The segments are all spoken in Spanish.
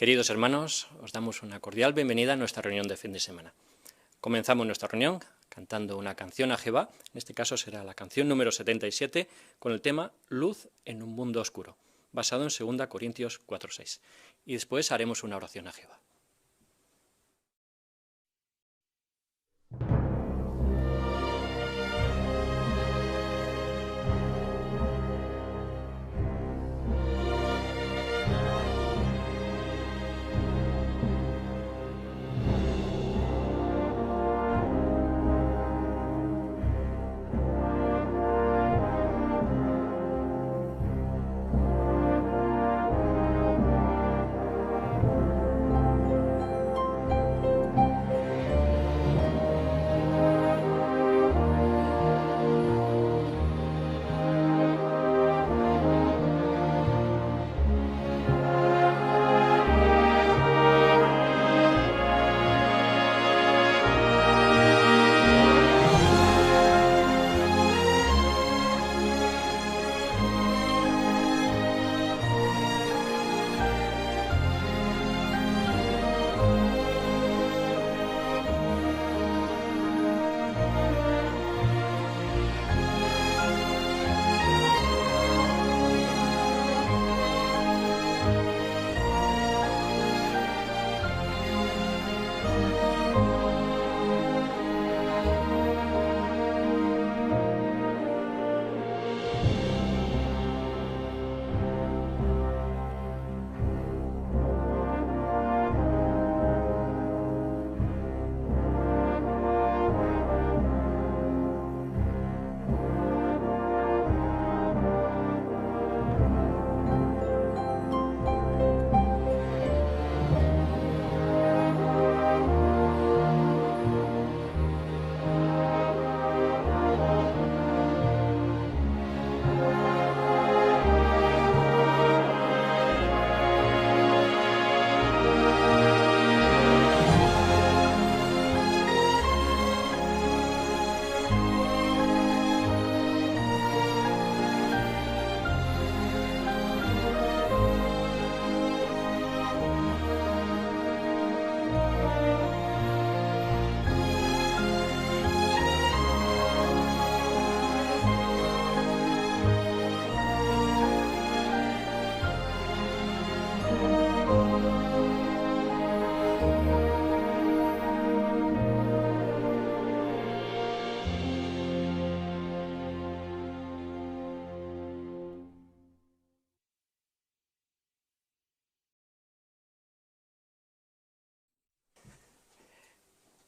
Queridos hermanos, os damos una cordial bienvenida a nuestra reunión de fin de semana. Comenzamos nuestra reunión cantando una canción a Jehová, en este caso será la canción número 77, con el tema Luz en un mundo oscuro, basado en 2 Corintios 4:6. Y después haremos una oración a Jehová.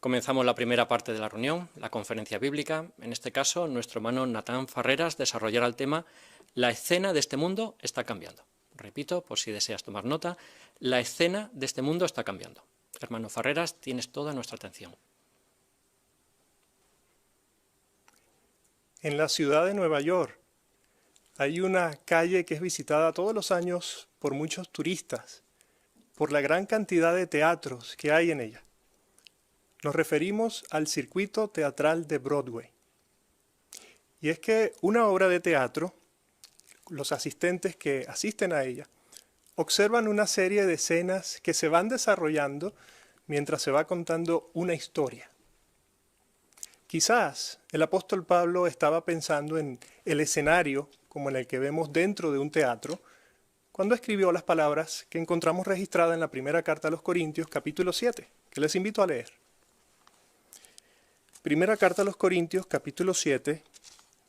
Comenzamos la primera parte de la reunión, la conferencia bíblica. En este caso, nuestro hermano Natán Farreras desarrollará el tema La escena de este mundo está cambiando. Repito, por si deseas tomar nota, la escena de este mundo está cambiando. Hermano Farreras, tienes toda nuestra atención. En la ciudad de Nueva York hay una calle que es visitada todos los años por muchos turistas, por la gran cantidad de teatros que hay en ella. Nos referimos al circuito teatral de Broadway. Y es que una obra de teatro, los asistentes que asisten a ella, observan una serie de escenas que se van desarrollando mientras se va contando una historia. Quizás el apóstol Pablo estaba pensando en el escenario como en el que vemos dentro de un teatro, cuando escribió las palabras que encontramos registradas en la primera carta a los Corintios, capítulo 7, que les invito a leer. Primera carta a los Corintios, capítulo 7,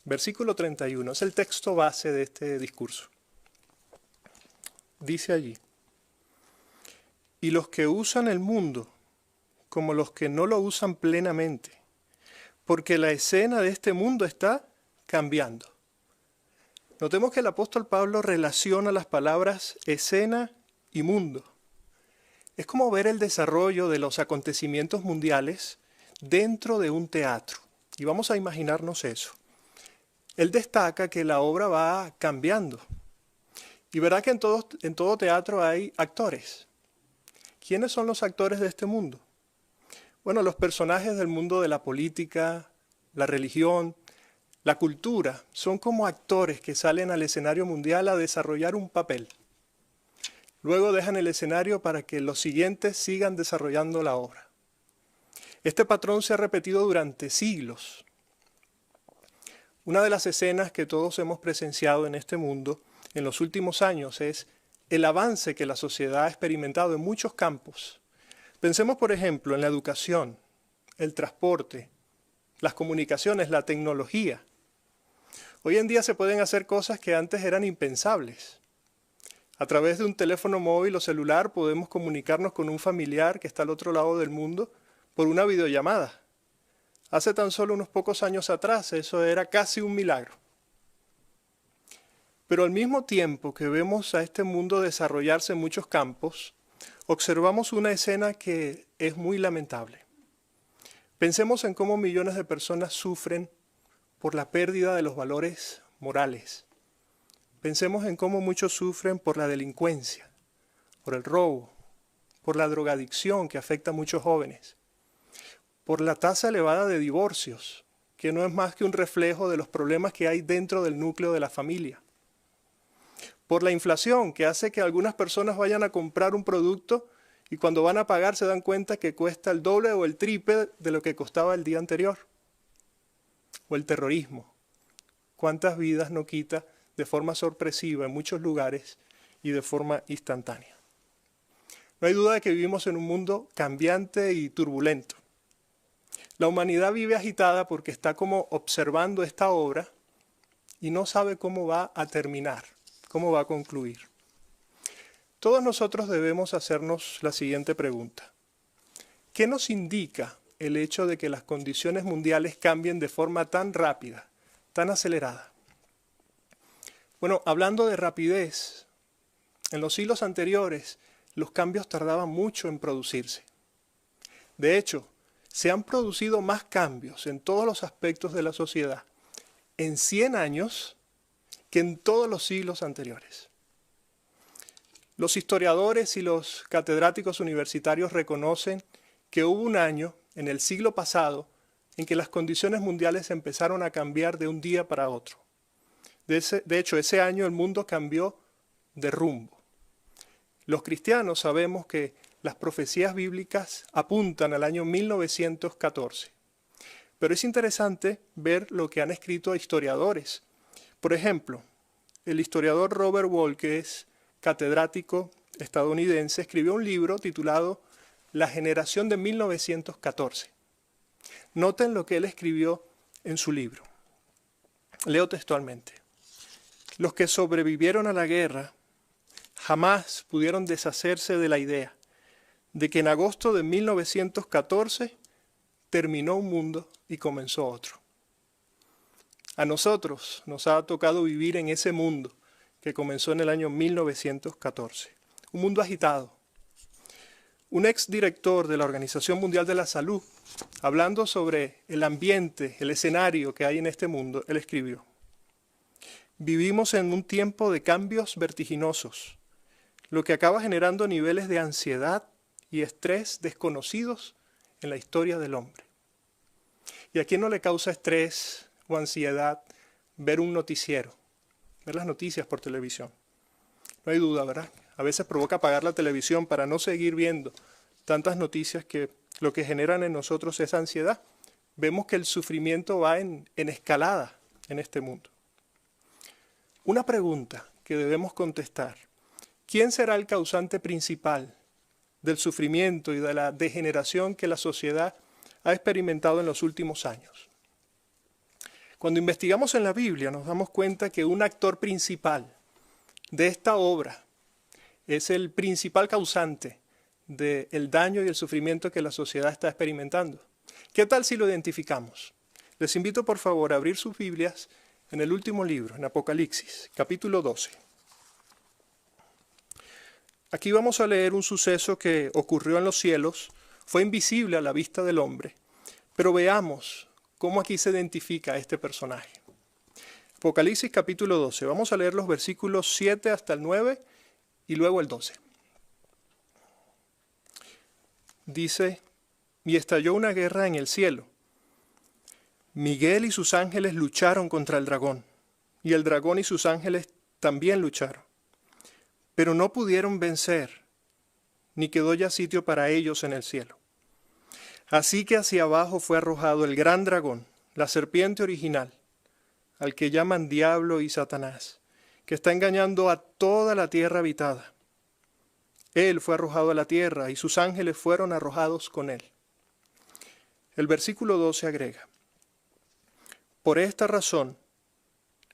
versículo 31, es el texto base de este discurso. Dice allí: y los que usan el mundo como los que no lo usan plenamente, porque la escena de este mundo está cambiando. Notemos que el apóstol Pablo relaciona las palabras escena y mundo. Es como ver el desarrollo de los acontecimientos mundiales dentro de un teatro. Y vamos a imaginarnos eso. Él destaca que la obra va cambiando. Y verá que en todo teatro hay actores. ¿Quiénes son los actores de este mundo? Bueno, los personajes del mundo de la política, la religión, la cultura, son como actores que salen al escenario mundial a desarrollar un papel. Luego dejan el escenario para que los siguientes sigan desarrollando la obra. Este patrón se ha repetido durante siglos. Una de las escenas que todos hemos presenciado en este mundo en los últimos años es el avance que la sociedad ha experimentado en muchos campos. Pensemos, por ejemplo, en la educación, el transporte, las comunicaciones, la tecnología. Hoy en día se pueden hacer cosas que antes eran impensables. A través de un teléfono móvil o celular podemos comunicarnos con un familiar que está al otro lado del mundo por una videollamada. Hace tan solo unos pocos años atrás eso era casi un milagro. Pero al mismo tiempo que vemos a este mundo desarrollarse en muchos campos, observamos una escena que es muy lamentable. Pensemos en cómo millones de personas sufren por la pérdida de los valores morales. Pensemos en cómo muchos sufren por la delincuencia, por el robo, por la drogadicción que afecta a muchos jóvenes, por la tasa elevada de divorcios, que no es más que un reflejo de los problemas que hay dentro del núcleo de la familia, por la inflación que hace que algunas personas vayan a comprar un producto y cuando van a pagar se dan cuenta que cuesta el doble o el triple de lo que costaba el día anterior, o el terrorismo. ¿Cuántas vidas no quita de forma sorpresiva en muchos lugares y de forma instantánea? No hay duda de que vivimos en un mundo cambiante y turbulento. La humanidad vive agitada porque está como observando esta obra y no sabe cómo va a terminar, cómo va a concluir. Todos nosotros debemos hacernos la siguiente pregunta. ¿Qué nos indica el hecho de que las condiciones mundiales cambien de forma tan rápida, tan acelerada? Bueno, hablando de rapidez, en los siglos anteriores los cambios tardaban mucho en producirse. De hecho, se han producido más cambios en todos los aspectos de la sociedad en 100 años que en todos los siglos anteriores. Los historiadores y los catedráticos universitarios reconocen que hubo un año en el siglo pasado en que las condiciones mundiales empezaron a cambiar de un día para otro. De hecho, ese año el mundo cambió de rumbo. Los cristianos sabemos que las profecías bíblicas apuntan al año 1914. Pero es interesante ver lo que han escrito historiadores. Por ejemplo, el historiador Robert Wall, que es catedrático estadounidense, escribió un libro titulado La generación de 1914. Noten lo que él escribió en su libro. Leo textualmente. Los que sobrevivieron a la guerra jamás pudieron deshacerse de la idea de que en agosto de 1914 terminó un mundo y comenzó otro. A nosotros nos ha tocado vivir en ese mundo que comenzó en el año 1914. Un mundo agitado. Un exdirector de la Organización Mundial de la Salud, hablando sobre el ambiente, el escenario que hay en este mundo, él escribió: vivimos en un tiempo de cambios vertiginosos, lo que acaba generando niveles de ansiedad y estrés desconocidos en la historia del hombre. ¿Y a quién no le causa estrés o ansiedad ver un noticiero, ver las noticias por televisión? No hay duda, ¿verdad? A veces provoca apagar la televisión para no seguir viendo tantas noticias que lo que generan en nosotros es ansiedad. Vemos que el sufrimiento va en escalada en este mundo. Una pregunta que debemos contestar: ¿quién será el causante principal del sufrimiento y de la degeneración que la sociedad ha experimentado en los últimos años? Cuando investigamos en la Biblia nos damos cuenta que un actor principal de esta obra es el principal causante del daño y el sufrimiento que la sociedad está experimentando. ¿Qué tal si lo identificamos? Les invito por favor a abrir sus Biblias en el último libro, en Apocalipsis, capítulo 12. Aquí vamos a leer un suceso que ocurrió en los cielos, fue invisible a la vista del hombre, pero veamos cómo aquí se identifica a este personaje. Apocalipsis capítulo 12, vamos a leer los versículos 7 hasta el 9 y luego el 12. Dice: y estalló una guerra en el cielo. Miguel y sus ángeles lucharon contra el dragón, y el dragón y sus ángeles también lucharon. pero no pudieron vencer, ni quedó ya sitio para ellos en el cielo. Así que hacia abajo fue arrojado el gran dragón, la serpiente original, al que llaman Diablo y Satanás, que está engañando a toda la tierra habitada. Él fue arrojado a la tierra y sus ángeles fueron arrojados con él. El versículo 12 agrega: por esta razón,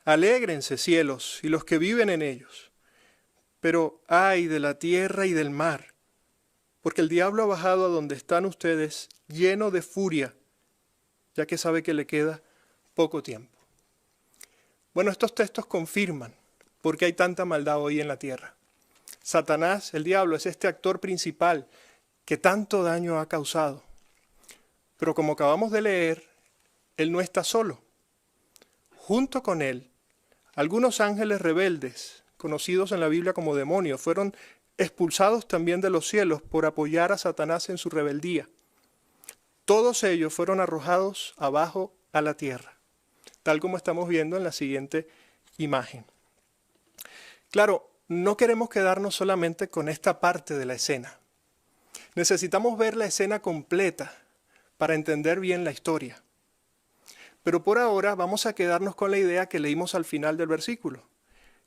alégrense cielos y los que viven en ellos, pero ay de la tierra y del mar, porque el diablo ha bajado a donde están ustedes lleno de furia, ya que sabe que le queda poco tiempo. Bueno, estos textos confirman por qué hay tanta maldad hoy en la tierra. Satanás, el diablo, es este actor principal que tanto daño ha causado. Pero como acabamos de leer, él no está solo. Junto con él, algunos ángeles rebeldes, conocidos en la Biblia como demonios, fueron expulsados también de los cielos por apoyar a Satanás en su rebeldía. Todos ellos fueron arrojados abajo a la tierra, tal como estamos viendo en la siguiente imagen. Claro, no queremos quedarnos solamente con esta parte de la escena. Necesitamos ver la escena completa para entender bien la historia. Pero por ahora vamos a quedarnos con la idea que leímos al final del versículo.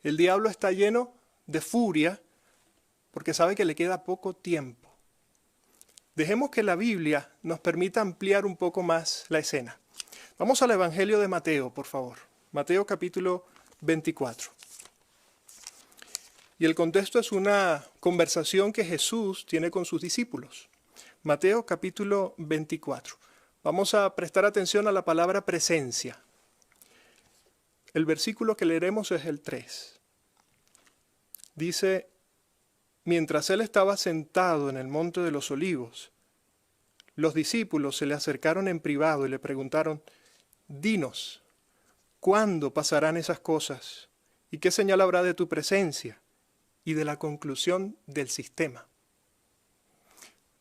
El diablo está lleno de furia porque sabe que le queda poco tiempo. Dejemos que la Biblia nos permita ampliar un poco más la escena. Vamos al Evangelio de Mateo, por favor. Mateo capítulo 24. Y el contexto es una conversación que Jesús tiene con sus discípulos. Mateo capítulo 24. Vamos a prestar atención a la palabra presencia. El versículo que leeremos es el 3. Dice: mientras él estaba sentado en el monte de los olivos, los discípulos se le acercaron en privado y le preguntaron: dinos, ¿cuándo pasarán esas cosas? ¿Y qué señal habrá de tu presencia y de la conclusión del sistema?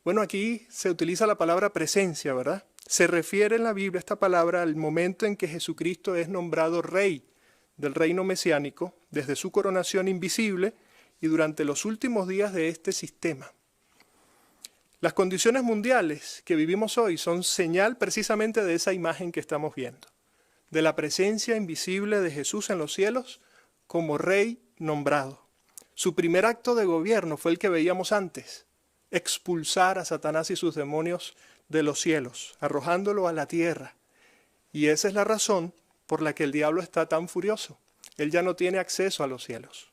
Bueno, aquí se utiliza la palabra presencia, ¿verdad? Se refiere en la Biblia esta palabra al momento en que Jesucristo es nombrado rey del reino mesiánico, desde su coronación invisible y durante los últimos días de este sistema. Las condiciones mundiales que vivimos hoy son señal precisamente de esa imagen que estamos viendo, de la presencia invisible de Jesús en los cielos como rey nombrado. Su primer acto de gobierno fue el que veíamos antes: expulsar a Satanás y sus demonios de los cielos, arrojándolo a la tierra. Y esa es la razón por la que el diablo está tan furioso. Él ya no tiene acceso a los cielos.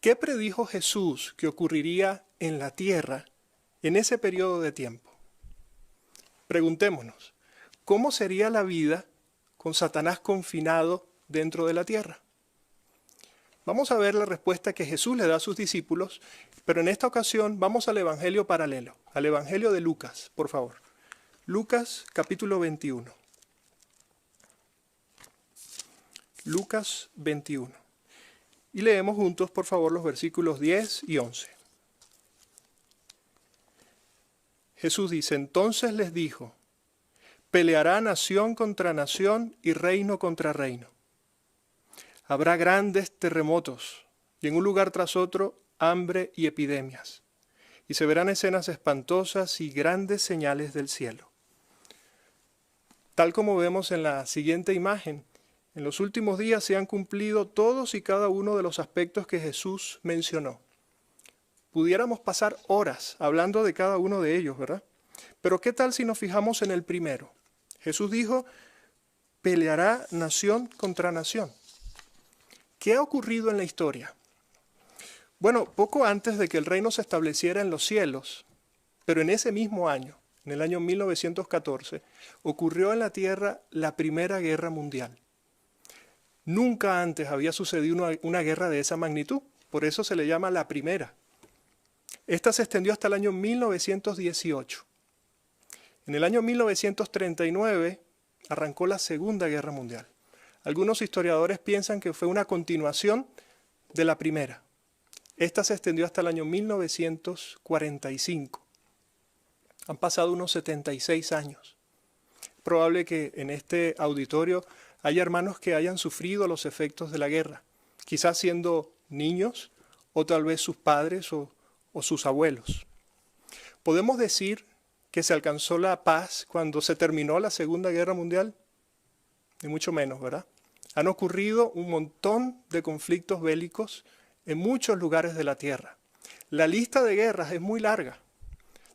¿Qué predijo Jesús que ocurriría en la tierra en ese periodo de tiempo? Preguntémonos, ¿cómo sería la vida con Satanás confinado dentro de la tierra? Vamos a ver la respuesta que Jesús le da a sus discípulos, pero en esta ocasión vamos al Evangelio paralelo, al Evangelio de Lucas, por favor. Lucas capítulo 21. Lucas 21. Y leemos juntos, por favor, los versículos 10 y 11. Jesús dice: entonces les dijo: peleará nación contra nación y reino contra reino. Habrá grandes terremotos y en un lugar tras otro hambre y epidemias. Y se verán escenas espantosas y grandes señales del cielo. Tal como vemos en la siguiente imagen, en los últimos días se han cumplido todos y cada uno de los aspectos que Jesús mencionó. Pudiéramos pasar horas hablando de cada uno de ellos, ¿verdad? Pero ¿qué tal si nos fijamos en el primero? Jesús dijo: peleará nación contra nación. ¿Qué ha ocurrido en la historia? Bueno, poco antes de que el reino se estableciera en los cielos, pero en ese mismo año, en el año 1914, ocurrió en la tierra la Primera Guerra Mundial. Nunca antes había sucedido una guerra de esa magnitud, por eso se le llama la primera. Esta se extendió hasta el año 1918. En el año 1939 arrancó la Segunda Guerra Mundial. Algunos historiadores piensan que fue una continuación de la primera. Esta se extendió hasta el año 1945. Han pasado unos 76 años. Es probable que en este auditorio haya hermanos que hayan sufrido los efectos de la guerra, quizás siendo niños o tal vez sus padres o sus abuelos. ¿Podemos decir que se alcanzó la paz cuando se terminó la Segunda Guerra Mundial? Ni mucho menos, ¿verdad? Han ocurrido un montón de conflictos bélicos en muchos lugares de la Tierra. La lista de guerras es muy larga.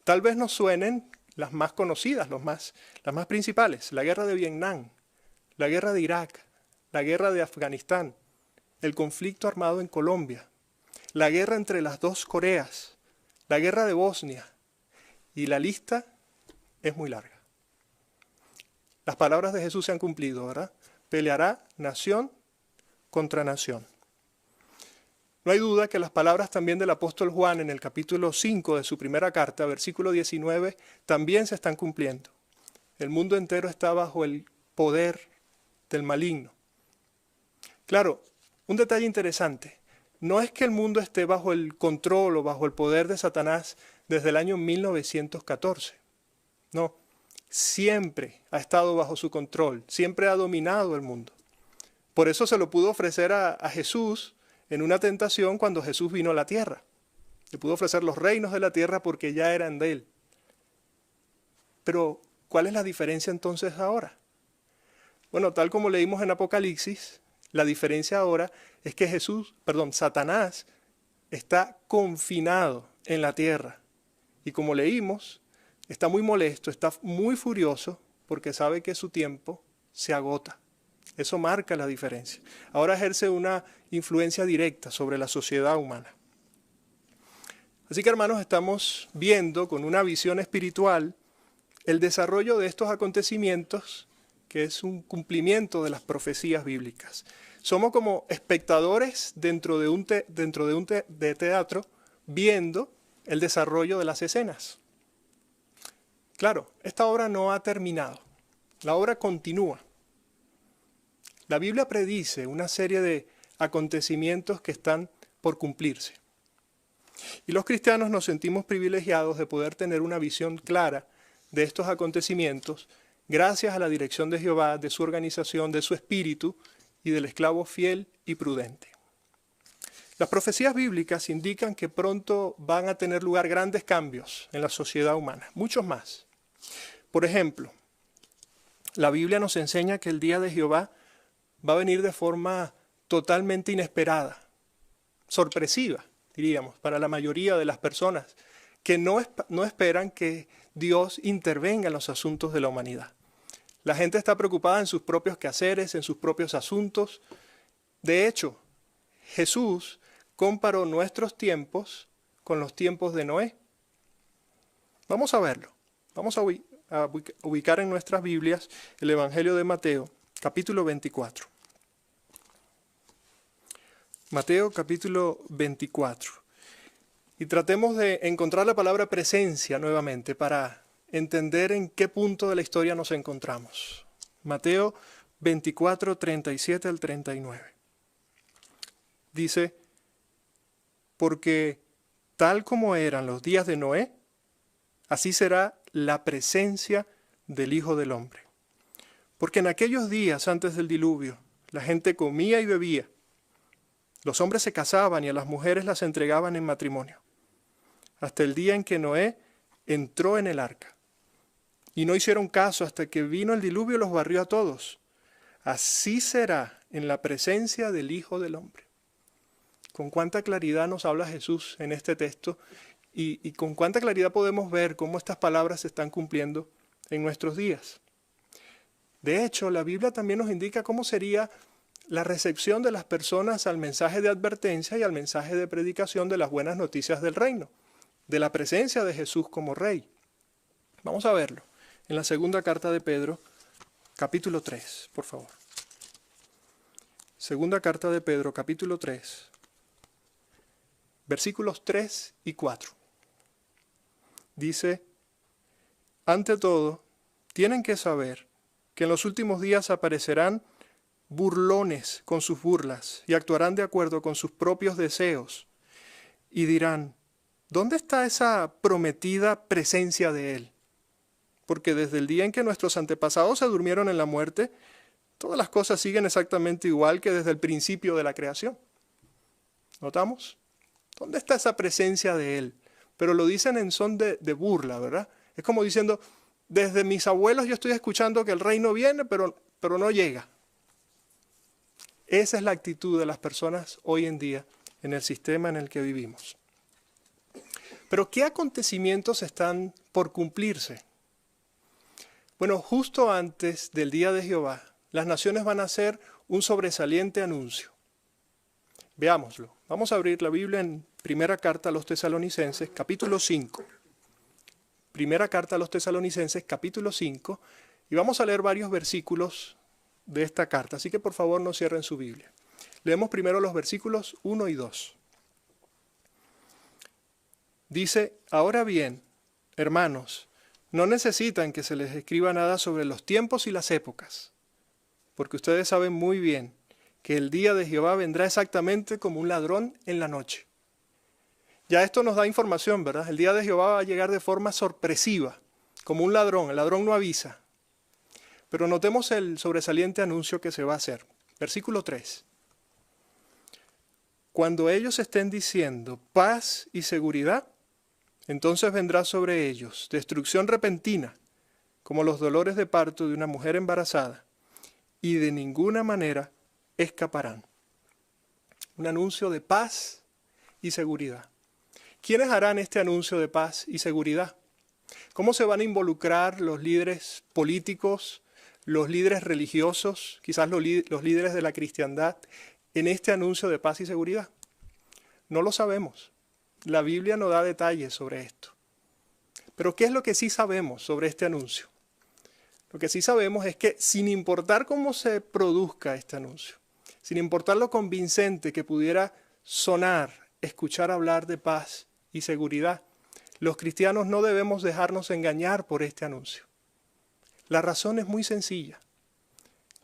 Tal vez nos suenen las más conocidas, las más principales. La guerra de Vietnam, la guerra de Irak, la guerra de Afganistán, el conflicto armado en Colombia, la guerra entre las dos Coreas, la guerra de Bosnia, y la lista es muy larga. Las palabras de Jesús se han cumplido, ¿verdad? Peleará nación contra nación. No hay duda que las palabras también del apóstol Juan en el capítulo 5 de su primera carta, versículo 19, también se están cumpliendo. El mundo entero está bajo el poder del maligno. Claro, un detalle interesante, no es que el mundo esté bajo el control o bajo el poder de Satanás desde el año 1914. No, siempre ha estado bajo su control, siempre ha dominado el mundo. Por eso se lo pudo ofrecer a Jesús en una tentación cuando Jesús vino a la tierra. Le pudo ofrecer los reinos de la tierra porque ya eran de él. Pero, ¿cuál es la diferencia entonces ahora? Bueno, tal como leímos en Apocalipsis, la diferencia ahora es que Satanás está confinado en la tierra. Y como leímos, está muy molesto, está muy furioso porque sabe que su tiempo se agota. Eso marca la diferencia. Ahora ejerce una influencia directa sobre la sociedad humana. Así que, hermanos, estamos viendo con una visión espiritual el desarrollo de estos acontecimientos, que es un cumplimiento de las profecías bíblicas. Somos como espectadores dentro de un teatro viendo el desarrollo de las escenas. Claro, esta obra no ha terminado. La obra continúa. La Biblia predice una serie de acontecimientos que están por cumplirse. Y los cristianos nos sentimos privilegiados de poder tener una visión clara de estos acontecimientos gracias a la dirección de Jehová, de su organización, de su espíritu y del esclavo fiel y prudente. Las profecías bíblicas indican que pronto van a tener lugar grandes cambios en la sociedad humana, muchos más. Por ejemplo, la Biblia nos enseña que el día de Jehová va a venir de forma totalmente inesperada, sorpresiva, diríamos, para la mayoría de las personas que no esperan que Dios intervenga en los asuntos de la humanidad. La gente está preocupada en sus propios quehaceres, en sus propios asuntos. De hecho, Jesús comparó nuestros tiempos con los tiempos de Noé. Vamos a verlo. Vamos a ubicar en nuestras Biblias el Evangelio de Mateo, capítulo 24. Mateo, capítulo 24. Y tratemos de encontrar la palabra presencia nuevamente para entender en qué punto de la historia nos encontramos. Mateo 24, 37 al 39. Dice, porque tal como eran los días de Noé, así será la presencia del Hijo del Hombre. Porque en aquellos días antes del diluvio, la gente comía y bebía. Los hombres se casaban y a las mujeres las entregaban en matrimonio. Hasta el día en que Noé entró en el arca. Y no hicieron caso hasta que vino el diluvio y los barrió a todos. Así será en la presencia del Hijo del Hombre. Con cuánta claridad nos habla Jesús en este texto y con cuánta claridad podemos ver cómo estas palabras se están cumpliendo en nuestros días. De hecho, la Biblia también nos indica cómo sería la recepción de las personas al mensaje de advertencia y al mensaje de predicación de las buenas noticias del reino, de la presencia de Jesús como Rey. Vamos a verlo en la segunda carta de Pedro, capítulo 3, por favor. Segunda carta de Pedro, capítulo 3, versículos 3 y 4. Dice, ante todo, tienen que saber que en los últimos días aparecerán burlones con sus burlas y actuarán de acuerdo con sus propios deseos y dirán, ¿dónde está esa prometida presencia de Él? Porque desde el día en que nuestros antepasados se durmieron en la muerte, todas las cosas siguen exactamente igual que desde el principio de la creación. ¿Notamos? ¿Dónde está esa presencia de Él? Pero lo dicen en son de burla, ¿verdad? Es como diciendo, desde mis abuelos yo estoy escuchando que el reino viene, pero no llega. Esa es la actitud de las personas hoy en día en el sistema en el que vivimos. Pero ¿qué acontecimientos están por cumplirse? Bueno, justo antes del día de Jehová, las naciones van a hacer un sobresaliente anuncio. Veámoslo. Vamos a abrir la Biblia en Primera Carta a los Tesalonicenses, capítulo 5. Primera Carta a los Tesalonicenses, capítulo 5, y vamos a leer varios versículos de esta carta. Así que por favor no cierren su Biblia. Leemos primero los versículos 1 y 2. Dice, ahora bien, hermanos, no necesitan que se les escriba nada sobre los tiempos y las épocas, porque ustedes saben muy bien que el día de Jehová vendrá exactamente como un ladrón en la noche. Ya esto nos da información, ¿verdad? El día de Jehová va a llegar de forma sorpresiva, como un ladrón. El ladrón no avisa. Pero notemos el sobresaliente anuncio que se va a hacer. Versículo 3. Cuando ellos estén diciendo paz y seguridad, entonces vendrá sobre ellos destrucción repentina, como los dolores de parto de una mujer embarazada, y de ninguna manera escaparán. Un anuncio de paz y seguridad. ¿Quiénes harán este anuncio de paz y seguridad? ¿Cómo se van a involucrar los líderes políticos, los líderes religiosos, quizás los líderes de la cristiandad, en este anuncio de paz y seguridad? No lo sabemos. La Biblia no da detalles sobre esto. Pero ¿qué es lo que sí sabemos sobre este anuncio? Lo que sí sabemos es que sin importar cómo se produzca este anuncio, sin importar lo convincente que pudiera sonar escuchar hablar de paz y seguridad, los cristianos no debemos dejarnos engañar por este anuncio. La razón es muy sencilla.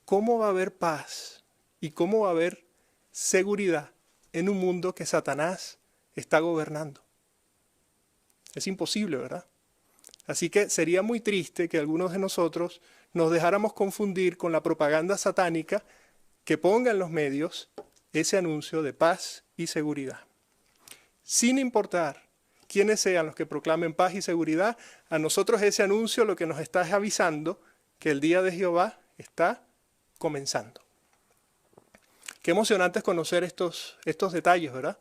¿Cómo va a haber paz y cómo va a haber seguridad en un mundo que Satanás está gobernando? Es imposible, ¿verdad? Así que sería muy triste que algunos de nosotros nos dejáramos confundir con la propaganda satánica que ponga en los medios ese anuncio de paz y seguridad. Sin importar quiénes sean los que proclamen paz y seguridad, a nosotros ese anuncio lo que nos está es avisando que el día de Jehová está comenzando. Qué emocionante es conocer estos detalles, ¿verdad?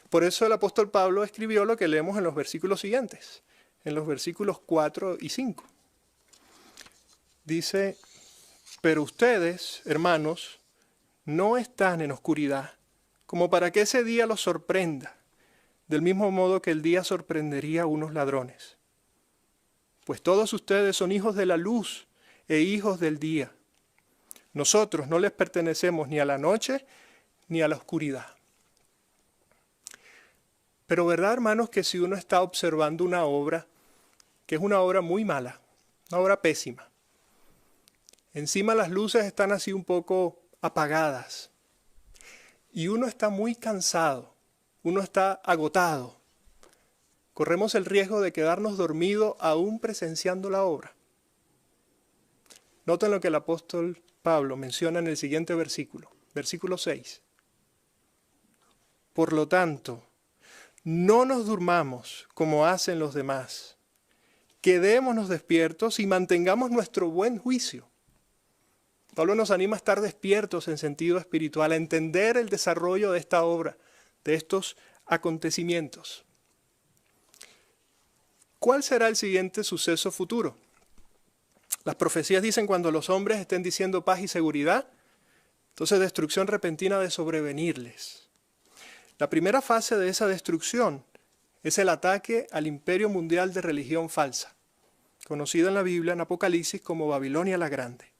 Por eso el apóstol Pablo escribió lo que leemos en los versículos siguientes, en los versículos 4 y 5. Dice, pero ustedes, hermanos, no están en oscuridad, como para que ese día los sorprenda, del mismo modo que el día sorprendería a unos ladrones. Pues todos ustedes son hijos de la luz e hijos del día. Nosotros no les pertenecemos ni a la noche ni a la oscuridad. Pero verdad, hermanos, que si uno está observando una obra, que es una obra muy mala, una obra pésima, encima las luces están así un poco apagadas, y uno está muy cansado, uno está agotado, corremos el riesgo de quedarnos dormidos aún presenciando la obra. Noten lo que el apóstol Pablo menciona en el siguiente versículo, versículo 6. Por lo tanto, no nos durmamos como hacen los demás. Quedémonos despiertos y mantengamos nuestro buen juicio. Pablo nos anima a estar despiertos en sentido espiritual, a entender el desarrollo de esta obra, de estos acontecimientos. ¿Cuál será el siguiente suceso futuro? Las profecías dicen cuando los hombres estén diciendo paz y seguridad, entonces destrucción repentina de sobrevenirles. La primera fase de esa destrucción es el ataque al imperio mundial de religión falsa, conocido en la Biblia en Apocalipsis como Babilonia la Grande.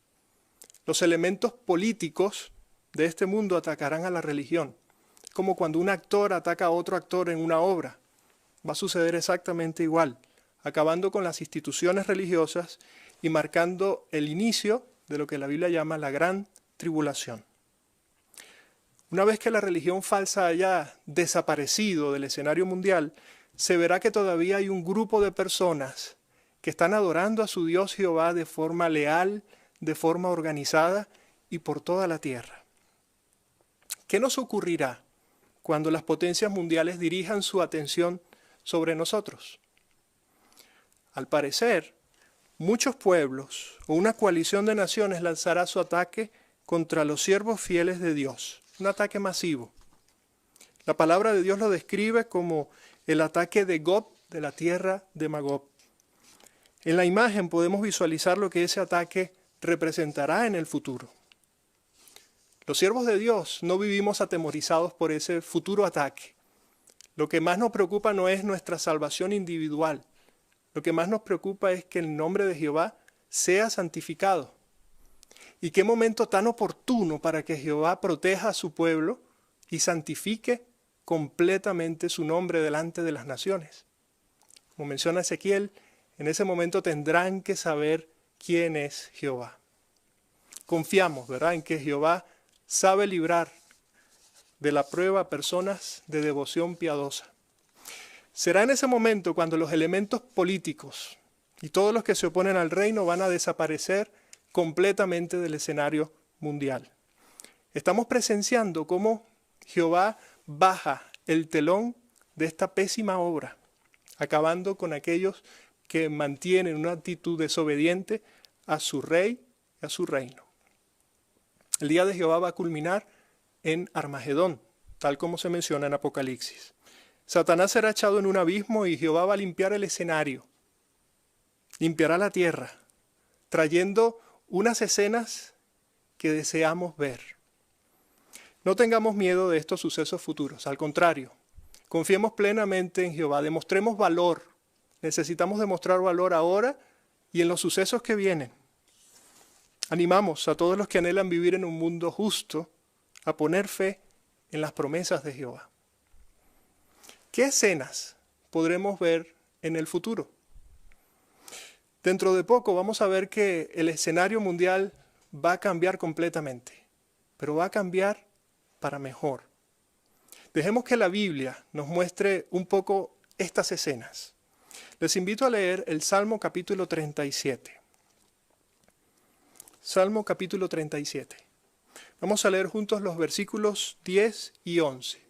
Los elementos políticos de este mundo atacarán a la religión, como cuando un actor ataca a otro actor en una obra. Va a suceder exactamente igual, acabando con las instituciones religiosas y marcando el inicio de lo que la Biblia llama la gran tribulación. Una vez que la religión falsa haya desaparecido del escenario mundial, se verá que todavía hay un grupo de personas que están adorando a su Dios Jehová de forma leal, de forma organizada y por toda la tierra. ¿Qué nos ocurrirá cuando las potencias mundiales dirijan su atención sobre nosotros? Al parecer, muchos pueblos o una coalición de naciones lanzará su ataque contra los siervos fieles de Dios, un ataque masivo. La palabra de Dios lo describe como el ataque de Gog, de la tierra de Magog. En la imagen podemos visualizar lo que ese ataque representará en el futuro. Los siervos de Dios no vivimos atemorizados por ese futuro ataque. Lo que más nos preocupa no es nuestra salvación individual. Lo que más nos preocupa es que el nombre de Jehová sea santificado. Y qué momento tan oportuno para que Jehová proteja a su pueblo y santifique completamente su nombre delante de las naciones. Como menciona Ezequiel, en ese momento tendrán que saber quién es Jehová. Confiamos, ¿verdad?, en que Jehová sabe librar de la prueba a personas de devoción piadosa. Será en ese momento cuando los elementos políticos y todos los que se oponen al reino van a desaparecer completamente del escenario mundial. Estamos presenciando cómo Jehová baja el telón de esta pésima obra, acabando con aquellos que mantienen una actitud desobediente a su rey y a su reino. El día de Jehová va a culminar en Armagedón, tal como se menciona en Apocalipsis. Satanás será echado en un abismo y Jehová va a limpiar el escenario, limpiará la tierra, trayendo unas escenas que deseamos ver. No tengamos miedo de estos sucesos futuros, al contrario, confiemos plenamente en Jehová, demostremos valor. Necesitamos demostrar valor ahora y en los sucesos que vienen. Animamos a todos los que anhelan vivir en un mundo justo a poner fe en las promesas de Jehová. ¿Qué escenas podremos ver en el futuro? Dentro de poco vamos a ver que el escenario mundial va a cambiar completamente, pero va a cambiar para mejor. Dejemos que la Biblia nos muestre un poco estas escenas. Les invito a leer el Salmo capítulo 37. Salmo capítulo 37. Vamos a leer juntos los versículos 10 y 11.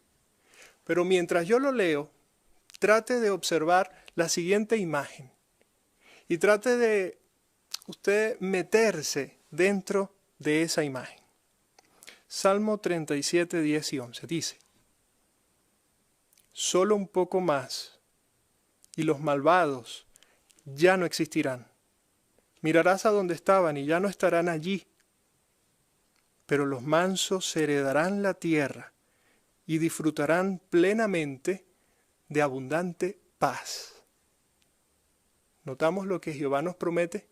Pero mientras yo lo leo, trate de observar la siguiente imagen y trate de usted meterse dentro de esa imagen. Salmo 37, 10 y 11 dice: solo un poco más y los malvados ya no existirán. Mirarás a donde estaban y ya no estarán allí. Pero los mansos heredarán la tierra y disfrutarán plenamente de abundante paz. ¿Notamos lo que Jehová nos promete?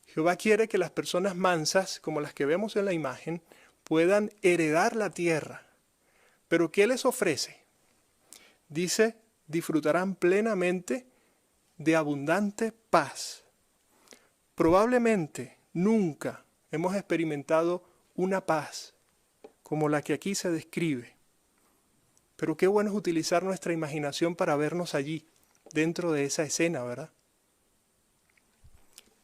Jehová quiere que las personas mansas, como las que vemos en la imagen, puedan heredar la tierra. ¿Pero qué les ofrece? Dice, disfrutarán plenamente de abundante paz. Probablemente nunca hemos experimentado una paz como la que aquí se describe. Pero qué bueno es utilizar nuestra imaginación para vernos allí, dentro de esa escena, ¿verdad?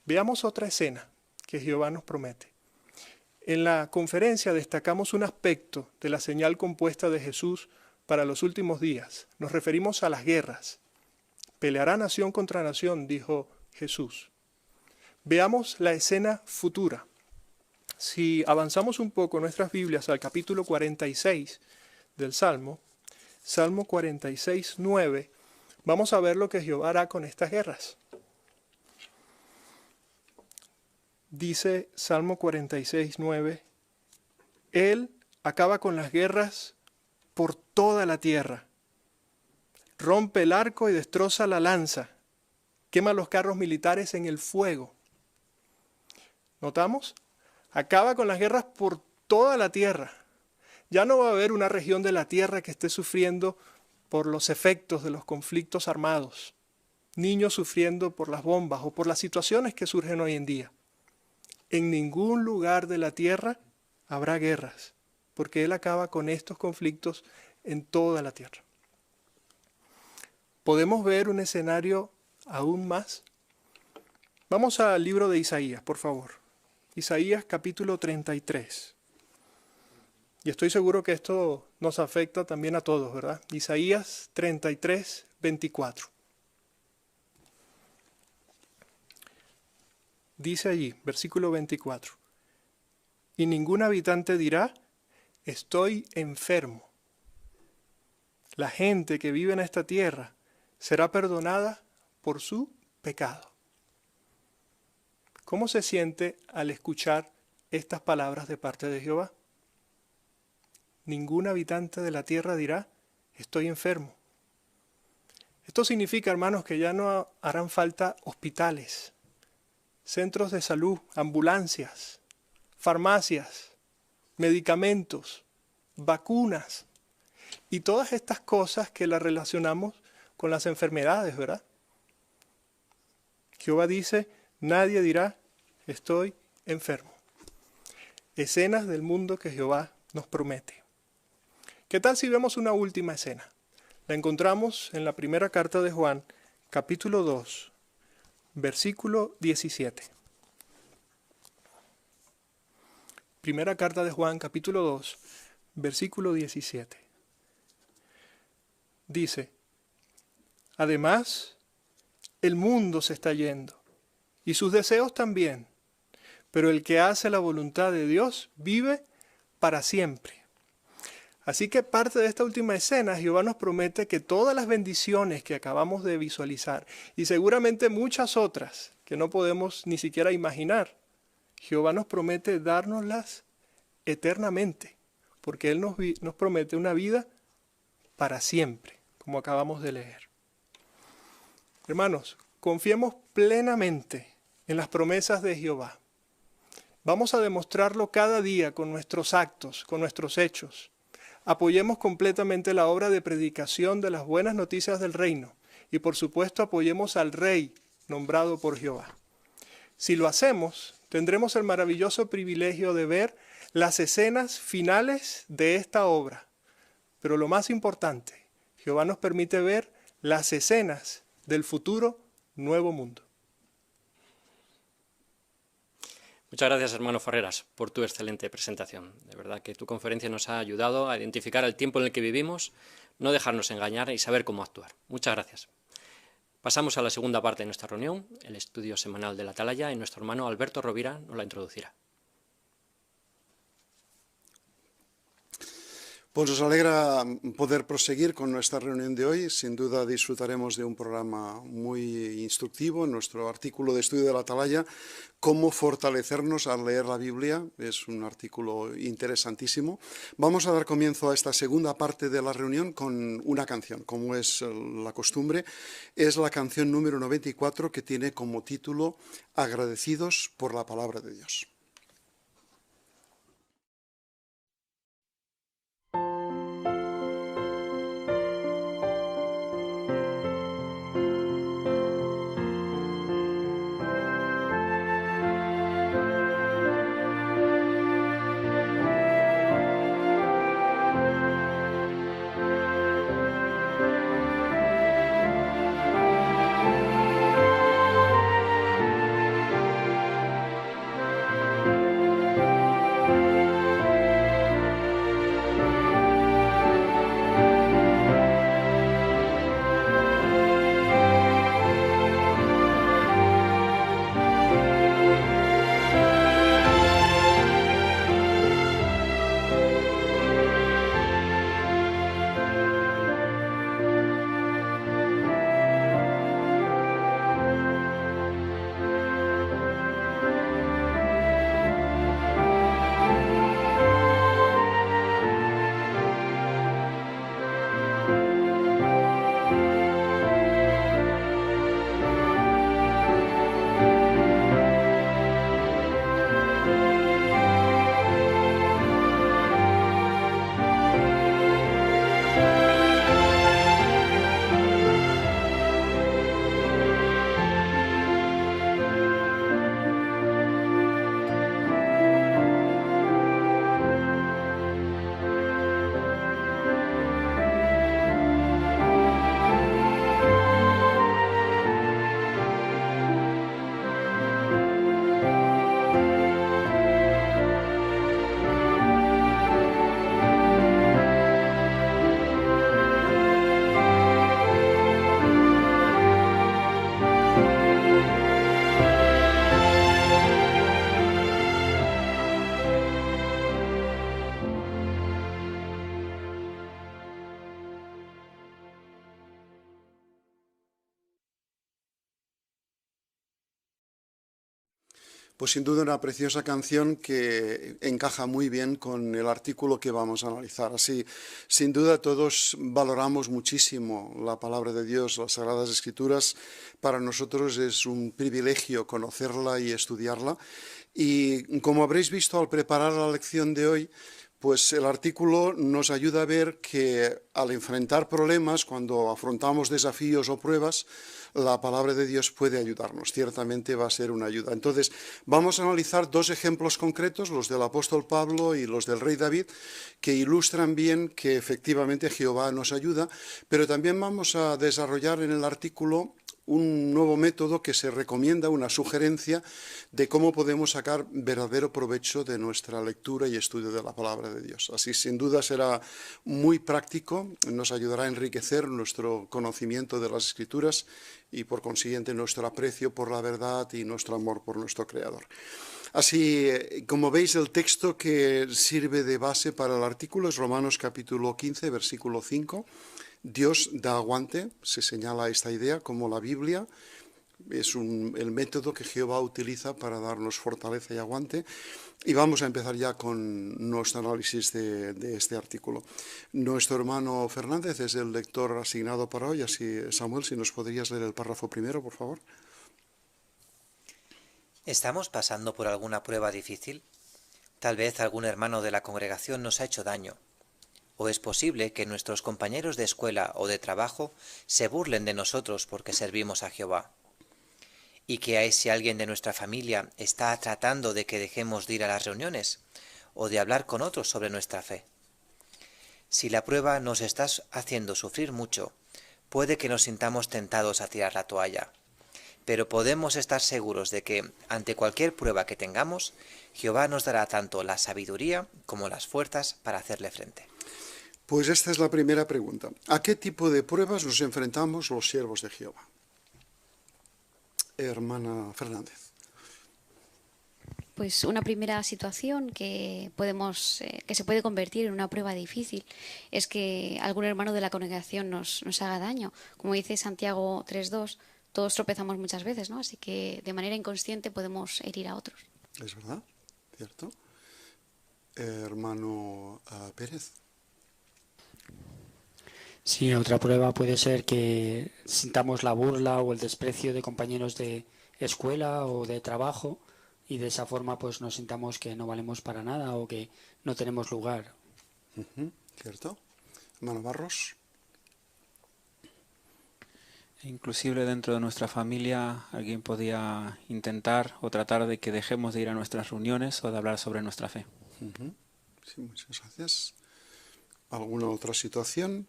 Veamos otra escena que Jehová nos promete. En la conferencia destacamos un aspecto de la señal compuesta de Jesús para los últimos días. Nos referimos a las guerras. Peleará nación contra nación, dijo Jesús. Veamos la escena futura. Si avanzamos un poco nuestras Biblias al capítulo 46 del Salmo, Salmo 46, 9, vamos a ver lo que Jehová hará con estas guerras. Dice Salmo 46, 9, Él acaba con las guerras por toda la tierra. Rompe el arco y destroza la lanza. Quema los carros militares en el fuego. ¿Notamos? Acaba con las guerras por toda la tierra. Ya no va a haber una región de la tierra que esté sufriendo por los efectos de los conflictos armados. Niños sufriendo por las bombas o por las situaciones que surgen hoy en día. En ningún lugar de la tierra habrá guerras, porque Él acaba con estos conflictos en toda la tierra. ¿Podemos ver un escenario aún más? Vamos al libro de Isaías, por favor. Isaías capítulo 33. Y estoy seguro que esto nos afecta también a todos, ¿verdad? Isaías 33, 24. Dice allí, versículo 24, y ningún habitante dirá, estoy enfermo. La gente que vive en esta tierra será perdonada por su pecado. ¿Cómo se siente al escuchar estas palabras de parte de Jehová? Ningún habitante de la tierra dirá, estoy enfermo. Esto significa, hermanos, que ya no harán falta hospitales, centros de salud, ambulancias, farmacias, medicamentos, vacunas y todas estas cosas que las relacionamos con las enfermedades, ¿verdad? Jehová dice, nadie dirá, estoy enfermo. Escenas del mundo que Jehová nos promete. ¿Qué tal si vemos una última escena? La encontramos en la primera carta de Juan, capítulo 2, versículo 17. Primera carta de Juan, capítulo 2, versículo 17. Dice, además, el mundo se está yendo, y sus deseos también, pero el que hace la voluntad de Dios vive para siempre. Así que parte de esta última escena, Jehová nos promete que todas las bendiciones que acabamos de visualizar, y seguramente muchas otras que no podemos ni siquiera imaginar, Jehová nos promete dárnoslas eternamente, porque Él nos promete una vida para siempre, como acabamos de leer. Hermanos, confiemos plenamente en las promesas de Jehová. Vamos a demostrarlo cada día con nuestros actos, con nuestros hechos. Apoyemos completamente la obra de predicación de las buenas noticias del reino y por supuesto apoyemos al Rey nombrado por Jehová. Si lo hacemos, tendremos el maravilloso privilegio de ver las escenas finales de esta obra. Pero lo más importante, Jehová nos permite ver las escenas del futuro nuevo mundo. Muchas gracias, hermano Farreras, por tu excelente presentación. De verdad que tu conferencia nos ha ayudado a identificar el tiempo en el que vivimos, no dejarnos engañar y saber cómo actuar. Muchas gracias. Pasamos a la segunda parte de nuestra reunión, el estudio semanal de la Atalaya, y nuestro hermano Alberto Rovira nos la introducirá. Pues nos alegra poder proseguir con nuestra reunión de hoy. Sin duda disfrutaremos de un programa muy instructivo. Nuestro artículo de estudio de la Atalaya, cómo fortalecernos al leer la Biblia, es un artículo interesantísimo. Vamos a dar comienzo a esta segunda parte de la reunión con una canción, como es la costumbre. Es la canción número 94 que tiene como título Agradecidos por la palabra de Dios. pues sin duda una preciosa canción que encaja muy bien con el artículo que vamos a analizar. Así, sin duda todos valoramos muchísimo la palabra de Dios, las Sagradas Escrituras. Para nosotros es un privilegio conocerla y estudiarla. Y como habréis visto al preparar la lección de hoy, pues el artículo nos ayuda a ver que al enfrentar problemas, cuando afrontamos desafíos o pruebas, la palabra de Dios puede ayudarnos. Ciertamente va a ser una ayuda. Entonces, vamos a analizar dos ejemplos concretos, los del apóstol Pablo y los del rey David, que ilustran bien que efectivamente Jehová nos ayuda, pero también vamos a desarrollar en el artículo un nuevo método que se recomienda, una sugerencia de cómo podemos sacar verdadero provecho de nuestra lectura y estudio de la palabra de Dios. Así, sin duda, será muy práctico, nos ayudará a enriquecer nuestro conocimiento de las Escrituras y, por consiguiente, nuestro aprecio por la verdad y nuestro amor por nuestro Creador. Así, como veis, el texto que sirve de base para el artículo es Romanos capítulo 15, versículo 5. Dios da aguante, se señala esta idea como la Biblia es el método que Jehová utiliza para darnos fortaleza y aguante. Y vamos a empezar ya con nuestro análisis de este artículo. Nuestro hermano Fernández es el lector asignado para hoy, así Samuel, si nos podrías leer el párrafo primero, por favor. ¿Estamos pasando por alguna prueba difícil? Tal vez algún hermano de la congregación nos ha hecho daño. ¿O es posible que nuestros compañeros de escuela o de trabajo se burlen de nosotros porque servimos a Jehová? ¿Y qué hay si alguien de nuestra familia está tratando de que dejemos de ir a las reuniones o de hablar con otros sobre nuestra fe? Si la prueba nos está haciendo sufrir mucho, puede que nos sintamos tentados a tirar la toalla. Pero podemos estar seguros de que, ante cualquier prueba que tengamos, Jehová nos dará tanto la sabiduría como las fuerzas para hacerle frente. Pues esta es la primera pregunta. ¿A qué tipo de pruebas nos enfrentamos los siervos de Jehová? Hermana Fernández. Pues una primera situación que se puede convertir en una prueba difícil es que algún hermano de la congregación nos haga daño. Como dice Santiago 3:2, todos tropezamos muchas veces, ¿no? Así que de manera inconsciente podemos herir a otros. Es verdad, cierto. Hermano Pérez. Sí, otra prueba puede ser que sintamos la burla o el desprecio de compañeros de escuela o de trabajo y de esa forma pues nos sintamos que no valemos para nada o que no tenemos lugar. ¿Cierto? Hermano Barros. Inclusive dentro de nuestra familia alguien podía intentar o tratar de que dejemos de ir a nuestras reuniones o de hablar sobre nuestra fe. Sí, muchas gracias. ¿Alguna otra situación?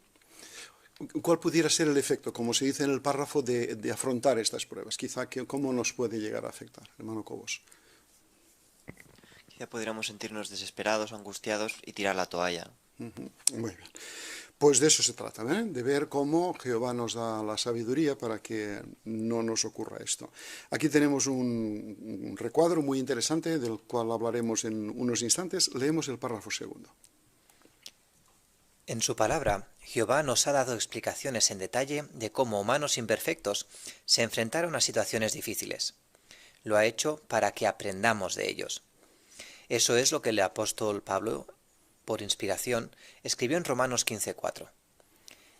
¿Cuál pudiera ser el efecto, como se dice en el párrafo, de afrontar estas pruebas? Quizá cómo nos puede llegar a afectar, hermano Cobos. Quizá podríamos sentirnos desesperados o angustiados y tirar la toalla. Muy bien. Pues de eso se trata, ¿eh? De ver cómo Jehová nos da la sabiduría para que no nos ocurra esto. Aquí tenemos un recuadro muy interesante del cual hablaremos en unos instantes. Leemos el párrafo segundo. En su palabra, Jehová nos ha dado explicaciones en detalle de cómo humanos imperfectos se enfrentaron a situaciones difíciles. Lo ha hecho para que aprendamos de ellos. Eso es lo que el apóstol Pablo, por inspiración, escribió en Romanos 15:4.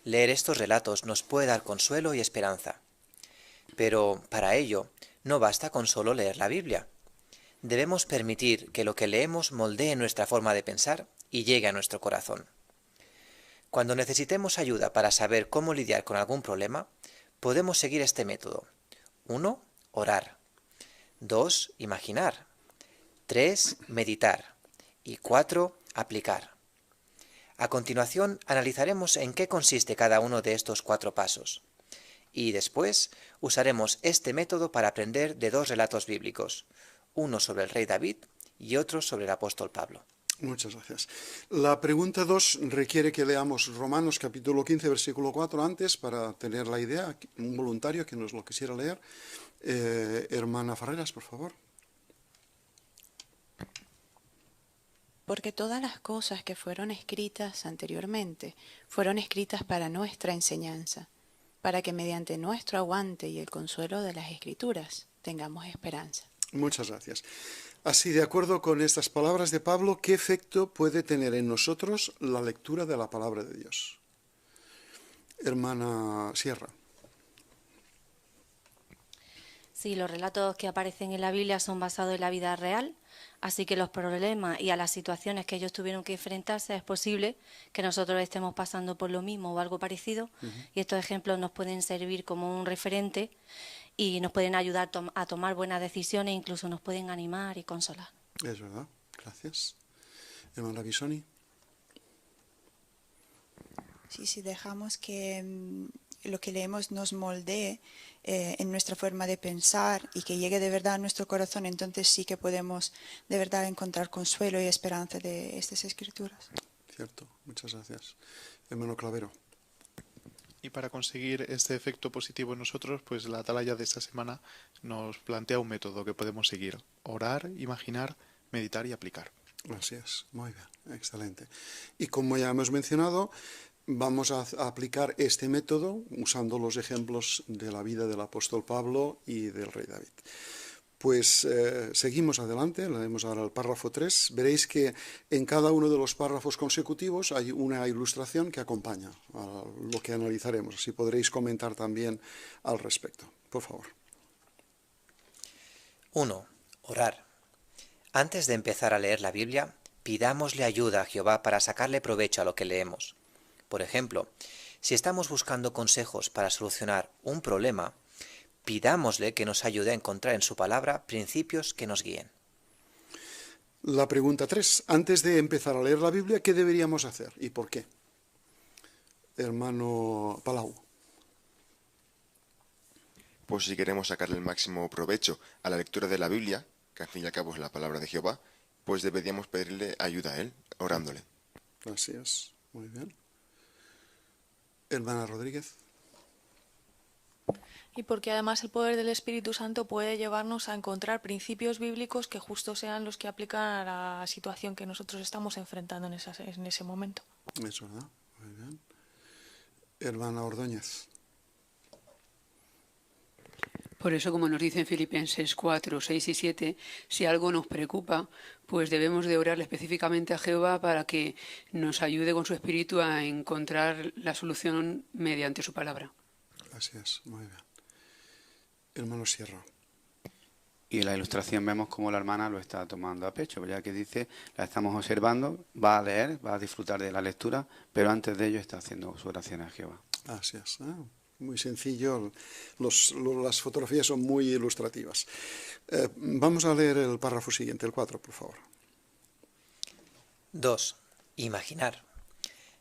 Leer estos relatos nos puede dar consuelo y esperanza. Pero para ello no basta con solo leer la Biblia. Debemos permitir que lo que leemos moldee nuestra forma de pensar y llegue a nuestro corazón. Cuando necesitemos ayuda para saber cómo lidiar con algún problema, podemos seguir este método. 1. Orar. 2. Imaginar. 3. Meditar. Y 4. Aplicar. A continuación, analizaremos en qué consiste cada uno de estos 4 pasos. Y después, usaremos este método para aprender de 2 relatos bíblicos, uno sobre el rey David y otro sobre el apóstol Pablo. Muchas gracias. La pregunta 2 requiere que leamos Romanos capítulo 15, versículo 4 antes para tener la idea. Un voluntario que nos lo quisiera leer. Hermana Farreras, por favor. Porque todas las cosas que fueron escritas anteriormente fueron escritas para nuestra enseñanza, para que mediante nuestro aguante y el consuelo de las Escrituras tengamos esperanza. Muchas gracias. Así, de acuerdo con estas palabras de Pablo, ¿qué efecto puede tener en nosotros la lectura de la palabra de Dios? Hermana Sierra. Sí, los relatos que aparecen en la Biblia son basados en la vida real, así que los problemas y a las situaciones que ellos tuvieron que enfrentarse es posible que nosotros estemos pasando por lo mismo o algo parecido, y estos ejemplos nos pueden servir como un referente y nos pueden ayudar a tomar buenas decisiones e incluso nos pueden animar y consolar. Es verdad, gracias. Hermana Bisoni. Sí, si dejamos que lo que leemos nos moldee en nuestra forma de pensar y que llegue de verdad a nuestro corazón, entonces sí que podemos de verdad encontrar consuelo y esperanza de estas escrituras. Cierto, muchas gracias. Hermano Clavero. Y para conseguir este efecto positivo en nosotros, pues la atalaya de esta semana nos plantea un método que podemos seguir: orar, imaginar, meditar y aplicar. Así es, muy bien, excelente. Y como ya hemos mencionado, vamos a aplicar este método usando los ejemplos de la vida del apóstol Pablo y del rey David. Pues seguimos adelante, leemos ahora el párrafo 3. Veréis que en cada uno de los párrafos consecutivos hay una ilustración que acompaña a lo que analizaremos. Así podréis comentar también al respecto. Por favor. 1. Orar. Antes de empezar a leer la Biblia, pidámosle ayuda a Jehová para sacarle provecho a lo que leemos. Por ejemplo, si estamos buscando consejos para solucionar un problema, pidámosle que nos ayude a encontrar en su palabra principios que nos guíen. La pregunta 3. Antes de empezar a leer la Biblia, ¿qué deberíamos hacer y por qué? Hermano Palau. Pues si queremos sacarle el máximo provecho a la lectura de la Biblia, que al fin y al cabo es la palabra de Jehová, pues deberíamos pedirle ayuda a él, orándole. Así es, muy bien. Hermana Rodríguez. Y porque además el poder del Espíritu Santo puede llevarnos a encontrar principios bíblicos que justo sean los que aplican a la situación que nosotros estamos enfrentando en ese momento. Es verdad, muy bien. Hermana Ordóñez. Por eso, como nos dice en Filipenses 4, 6 y 7, si algo nos preocupa, pues debemos de orarle específicamente a Jehová para que nos ayude con su Espíritu a encontrar la solución mediante su palabra. Así es, muy bien. Hermano Sierra. Y en la ilustración vemos cómo la hermana lo está tomando a pecho, ya que dice, la estamos observando, va a leer, va a disfrutar de la lectura, pero antes de ello está haciendo su oración a Jehová. Así es, muy sencillo, las fotografías son muy ilustrativas. Vamos a leer el párrafo siguiente, el 4, por favor. 2. Imaginar.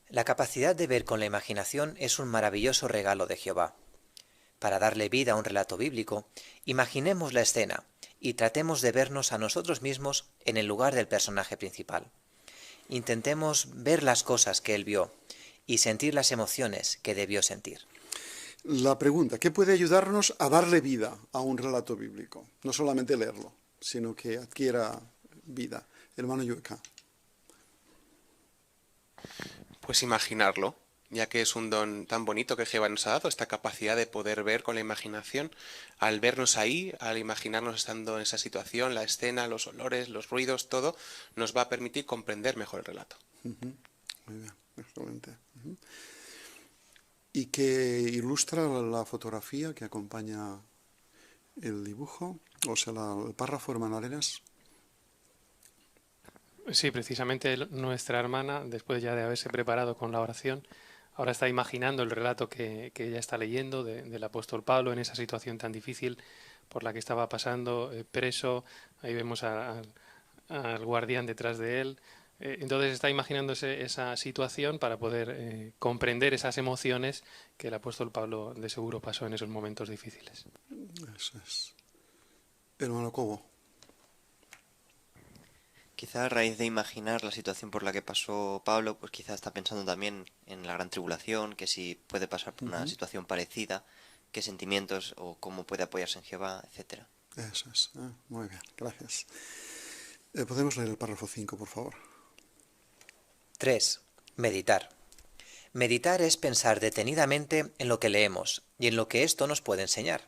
La capacidad de ver con la imaginación es un maravilloso regalo de Jehová. Para darle vida a un relato bíblico, imaginemos la escena y tratemos de vernos a nosotros mismos en el lugar del personaje principal. Intentemos ver las cosas que él vio y sentir las emociones que debió sentir. La pregunta, ¿qué puede ayudarnos a darle vida a un relato bíblico? No solamente leerlo, sino que adquiera vida. Hermano Yueka. Pues imaginarlo, ya que es un don tan bonito que Jehová nos ha dado, esta capacidad de poder ver con la imaginación. Al vernos ahí, al imaginarnos estando en esa situación, la escena, los olores, los ruidos, todo, nos va a permitir comprender mejor el relato. Muy bien, excelente. ¿Y qué ilustra la fotografía que acompaña el dibujo? O sea, el párrafo, hermana Arenas. Sí, precisamente nuestra hermana, después ya de haberse preparado con la oración, ahora está imaginando el relato que ella está leyendo del apóstol Pablo en esa situación tan difícil por la que estaba pasando, preso. Ahí vemos al guardián detrás de él. Entonces está imaginándose esa situación para poder comprender esas emociones que el apóstol Pablo de seguro pasó en esos momentos difíciles. Eso es. Hermano Cobo. Quizá a raíz de imaginar la situación por la que pasó Pablo, pues quizá está pensando también en la gran tribulación, que si puede pasar por una situación parecida, qué sentimientos o cómo puede apoyarse en Jehová, etcétera. Eso es. Muy bien, gracias. ¿Podemos leer el párrafo 5, por favor? 3. Meditar. Meditar es pensar detenidamente en lo que leemos y en lo que esto nos puede enseñar.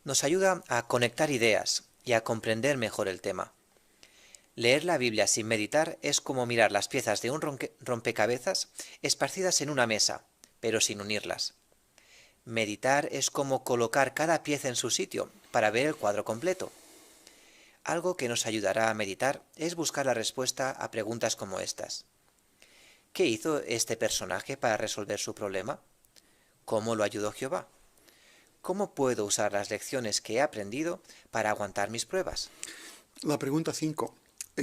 Nos ayuda a conectar ideas y a comprender mejor el tema. Leer la Biblia sin meditar es como mirar las piezas de un rompecabezas esparcidas en una mesa, pero sin unirlas. Meditar es como colocar cada pieza en su sitio para ver el cuadro completo. Algo que nos ayudará a meditar es buscar la respuesta a preguntas como estas. ¿Qué hizo este personaje para resolver su problema? ¿Cómo lo ayudó Jehová? ¿Cómo puedo usar las lecciones que he aprendido para aguantar mis pruebas? La pregunta 5.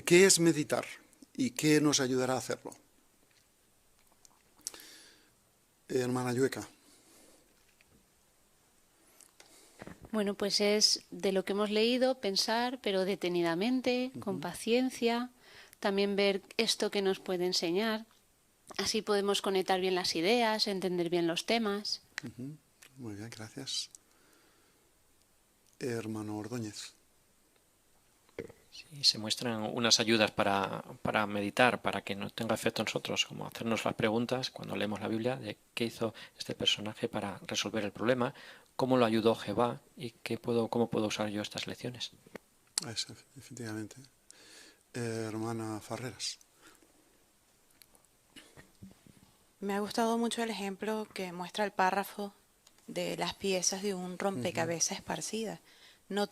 ¿Qué es meditar y qué nos ayudará a hacerlo? Hermana Llueca. Bueno, pues es de lo que hemos leído, pensar, pero detenidamente, con paciencia, también ver esto que nos puede enseñar. Así podemos conectar bien las ideas, entender bien los temas. Muy bien, gracias. Hermano Ordóñez. Sí, se muestran unas ayudas para meditar, para que no tenga efecto en nosotros, como hacernos las preguntas cuando leemos la Biblia de qué hizo este personaje para resolver el problema, cómo lo ayudó Jehová y cómo puedo usar yo estas lecciones. Eso, efectivamente. Hermana Farreras. Me ha gustado mucho el ejemplo que muestra el párrafo de las piezas de un rompecabezas esparcidas. No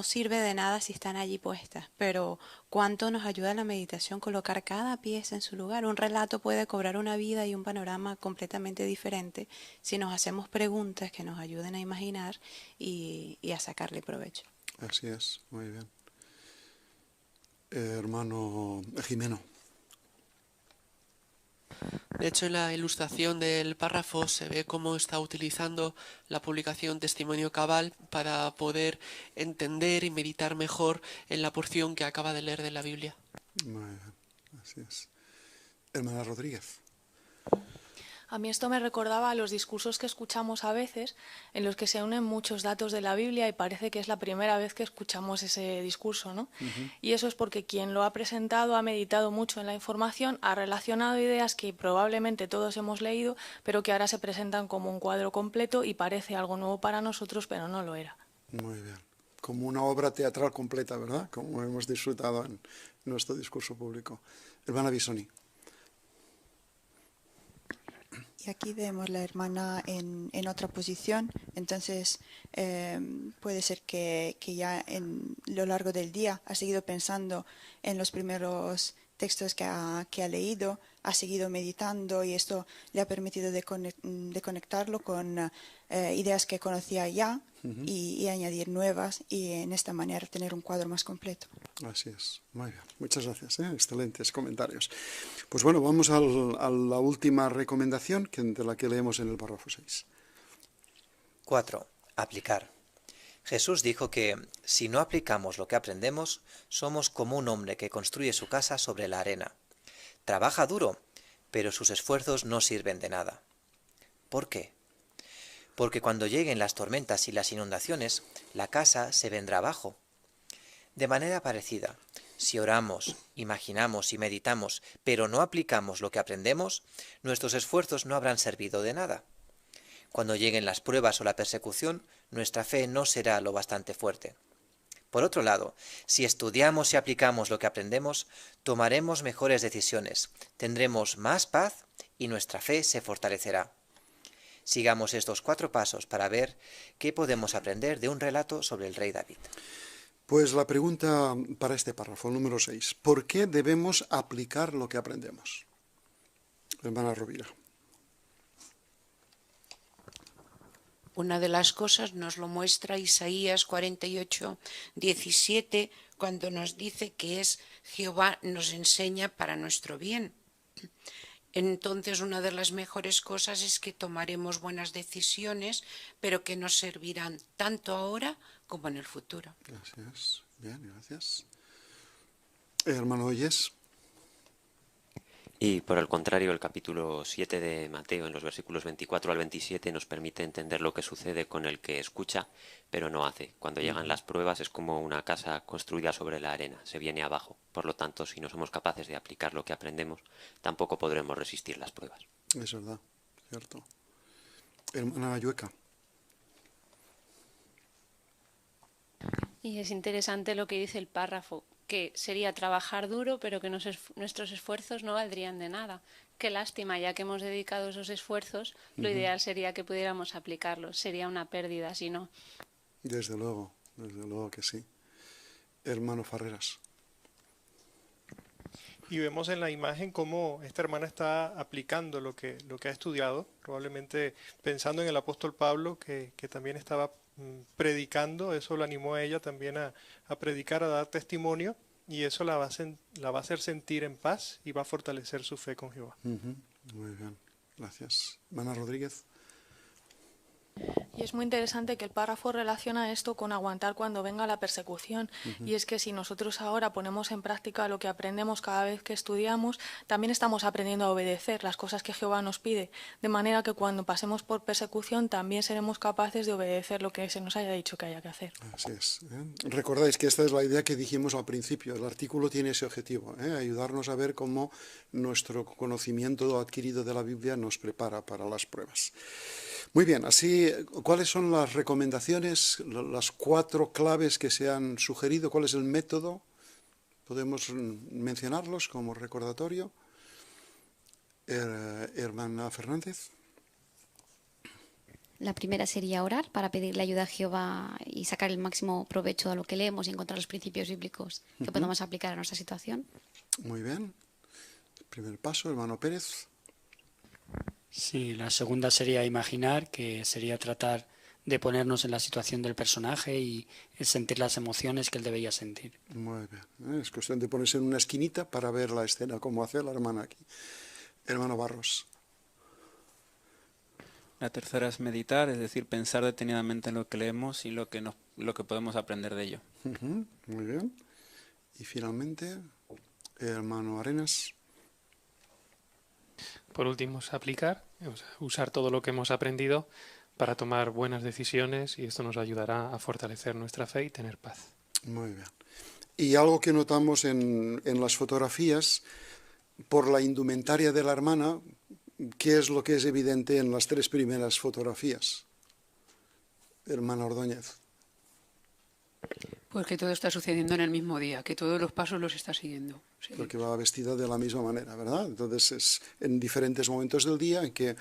sirve de nada si están allí puestas, pero cuánto nos ayuda la meditación colocar cada pieza en su lugar. Un relato puede cobrar una vida y un panorama completamente diferente si nos hacemos preguntas que nos ayuden a imaginar y a sacarle provecho. Así es, muy bien. Hermano Jimeno. De hecho, en la ilustración del párrafo se ve cómo está utilizando la publicación Testimonio Cabal para poder entender y meditar mejor en la porción que acaba de leer de la Biblia. Muy bien, así es. Hermana Rodríguez. A mí esto me recordaba a los discursos que escuchamos a veces, en los que se unen muchos datos de la Biblia y parece que es la primera vez que escuchamos ese discurso, ¿no? Y eso es porque quien lo ha presentado ha meditado mucho en la información, ha relacionado ideas que probablemente todos hemos leído, pero que ahora se presentan como un cuadro completo y parece algo nuevo para nosotros, pero no lo era. Muy bien. Como una obra teatral completa, ¿verdad? Como hemos disfrutado en nuestro discurso público. Hermana Bisoni. Y aquí vemos la hermana en otra posición, entonces puede ser que ya en lo largo del día ha seguido pensando en los primeros textos que ha leído, ha seguido meditando y esto le ha permitido de conectarlo con ideas que conocía ya y añadir nuevas y en esta manera tener un cuadro más completo. Así es, muy bien, muchas gracias, excelentes comentarios. Pues bueno, vamos a la última recomendación de la que leemos en el párrafo 6. 4. Aplicar. Jesús dijo que si no aplicamos lo que aprendemos, somos como un hombre que construye su casa sobre la arena. Trabaja duro, pero sus esfuerzos no sirven de nada. ¿Por qué? Porque cuando lleguen las tormentas y las inundaciones, la casa se vendrá abajo. De manera parecida, si oramos, imaginamos y meditamos, pero no aplicamos lo que aprendemos, nuestros esfuerzos no habrán servido de nada. Cuando lleguen las pruebas o la persecución, nuestra fe no será lo bastante fuerte. Por otro lado, si estudiamos y aplicamos lo que aprendemos, tomaremos mejores decisiones, tendremos más paz y nuestra fe se fortalecerá. Sigamos estos 4 pasos para ver qué podemos aprender de un relato sobre el rey David. Pues la pregunta para este párrafo, número 6. ¿Por qué debemos aplicar lo que aprendemos? Hermana Rovira. Una de las cosas nos lo muestra Isaías 48, 17, cuando nos dice que es Jehová nos enseña para nuestro bien. Entonces, una de las mejores cosas es que tomaremos buenas decisiones, pero que nos servirán tanto ahora como en el futuro. Gracias. Bien, gracias. Hermano Oyes. Y por el contrario, el capítulo 7 de Mateo, en los versículos 24 al 27, nos permite entender lo que sucede con el que escucha, pero no hace. Cuando llegan las pruebas es como una casa construida sobre la arena, se viene abajo. Por lo tanto, si no somos capaces de aplicar lo que aprendemos, tampoco podremos resistir las pruebas. Es verdad, cierto. Hermana Llueca. Y es interesante lo que dice el párrafo, que sería trabajar duro, pero que nuestros esfuerzos no valdrían de nada. Qué lástima, ya que hemos dedicado esos esfuerzos, lo ideal sería que pudiéramos aplicarlos. Sería una pérdida si no. Desde luego que sí. Hermano Farreras. Y vemos en la imagen cómo esta hermana está aplicando lo que ha estudiado, probablemente pensando en el apóstol Pablo, que también estaba predicando. Eso lo animó a ella también a predicar, a dar testimonio, y eso la va a hacer sentir en paz y va a fortalecer su fe con Jehová. Muy bien, gracias. Mana Rodríguez. Y es muy interesante que el párrafo relaciona esto con aguantar cuando venga la persecución. Y es que si nosotros ahora ponemos en práctica lo que aprendemos cada vez que estudiamos, también estamos aprendiendo a obedecer las cosas que Jehová nos pide. De manera que cuando pasemos por persecución también seremos capaces de obedecer lo que se nos haya dicho que haya que hacer. Así es. Recordáis que esta es la idea que dijimos al principio. El artículo tiene ese objetivo, ayudarnos a ver cómo nuestro conocimiento adquirido de la Biblia nos prepara para las pruebas. Muy bien, así, ¿cuáles son las recomendaciones, las 4 claves que se han sugerido? ¿Cuál es el método? ¿Podemos mencionarlos como recordatorio? Hermana Fernández. La primera sería orar para pedirle ayuda a Jehová y sacar el máximo provecho de lo que leemos y encontrar los principios bíblicos que podamos aplicar a nuestra situación. Muy bien. El primer paso, hermano Pérez. Sí, la segunda sería imaginar, que sería tratar de ponernos en la situación del personaje y sentir las emociones que él debería sentir. Muy bien. Es cuestión de ponerse en una esquinita para ver la escena, como hace la hermana aquí. Hermano Barros. La tercera es meditar, es decir, pensar detenidamente en lo que leemos y lo que podemos aprender de ello. Muy bien. Y finalmente, hermano Arenas. Por último, es aplicar, usar todo lo que hemos aprendido para tomar buenas decisiones, y esto nos ayudará a fortalecer nuestra fe y tener paz. Muy bien. Y algo que notamos en las fotografías, por la indumentaria de la hermana, ¿qué es lo que es evidente en las 3 primeras fotografías? Hermana Ordóñez. Pues que todo está sucediendo en el mismo día, que todos los pasos los está siguiendo. Sí. Porque va vestida de la misma manera, ¿verdad? Entonces es en diferentes momentos del día en que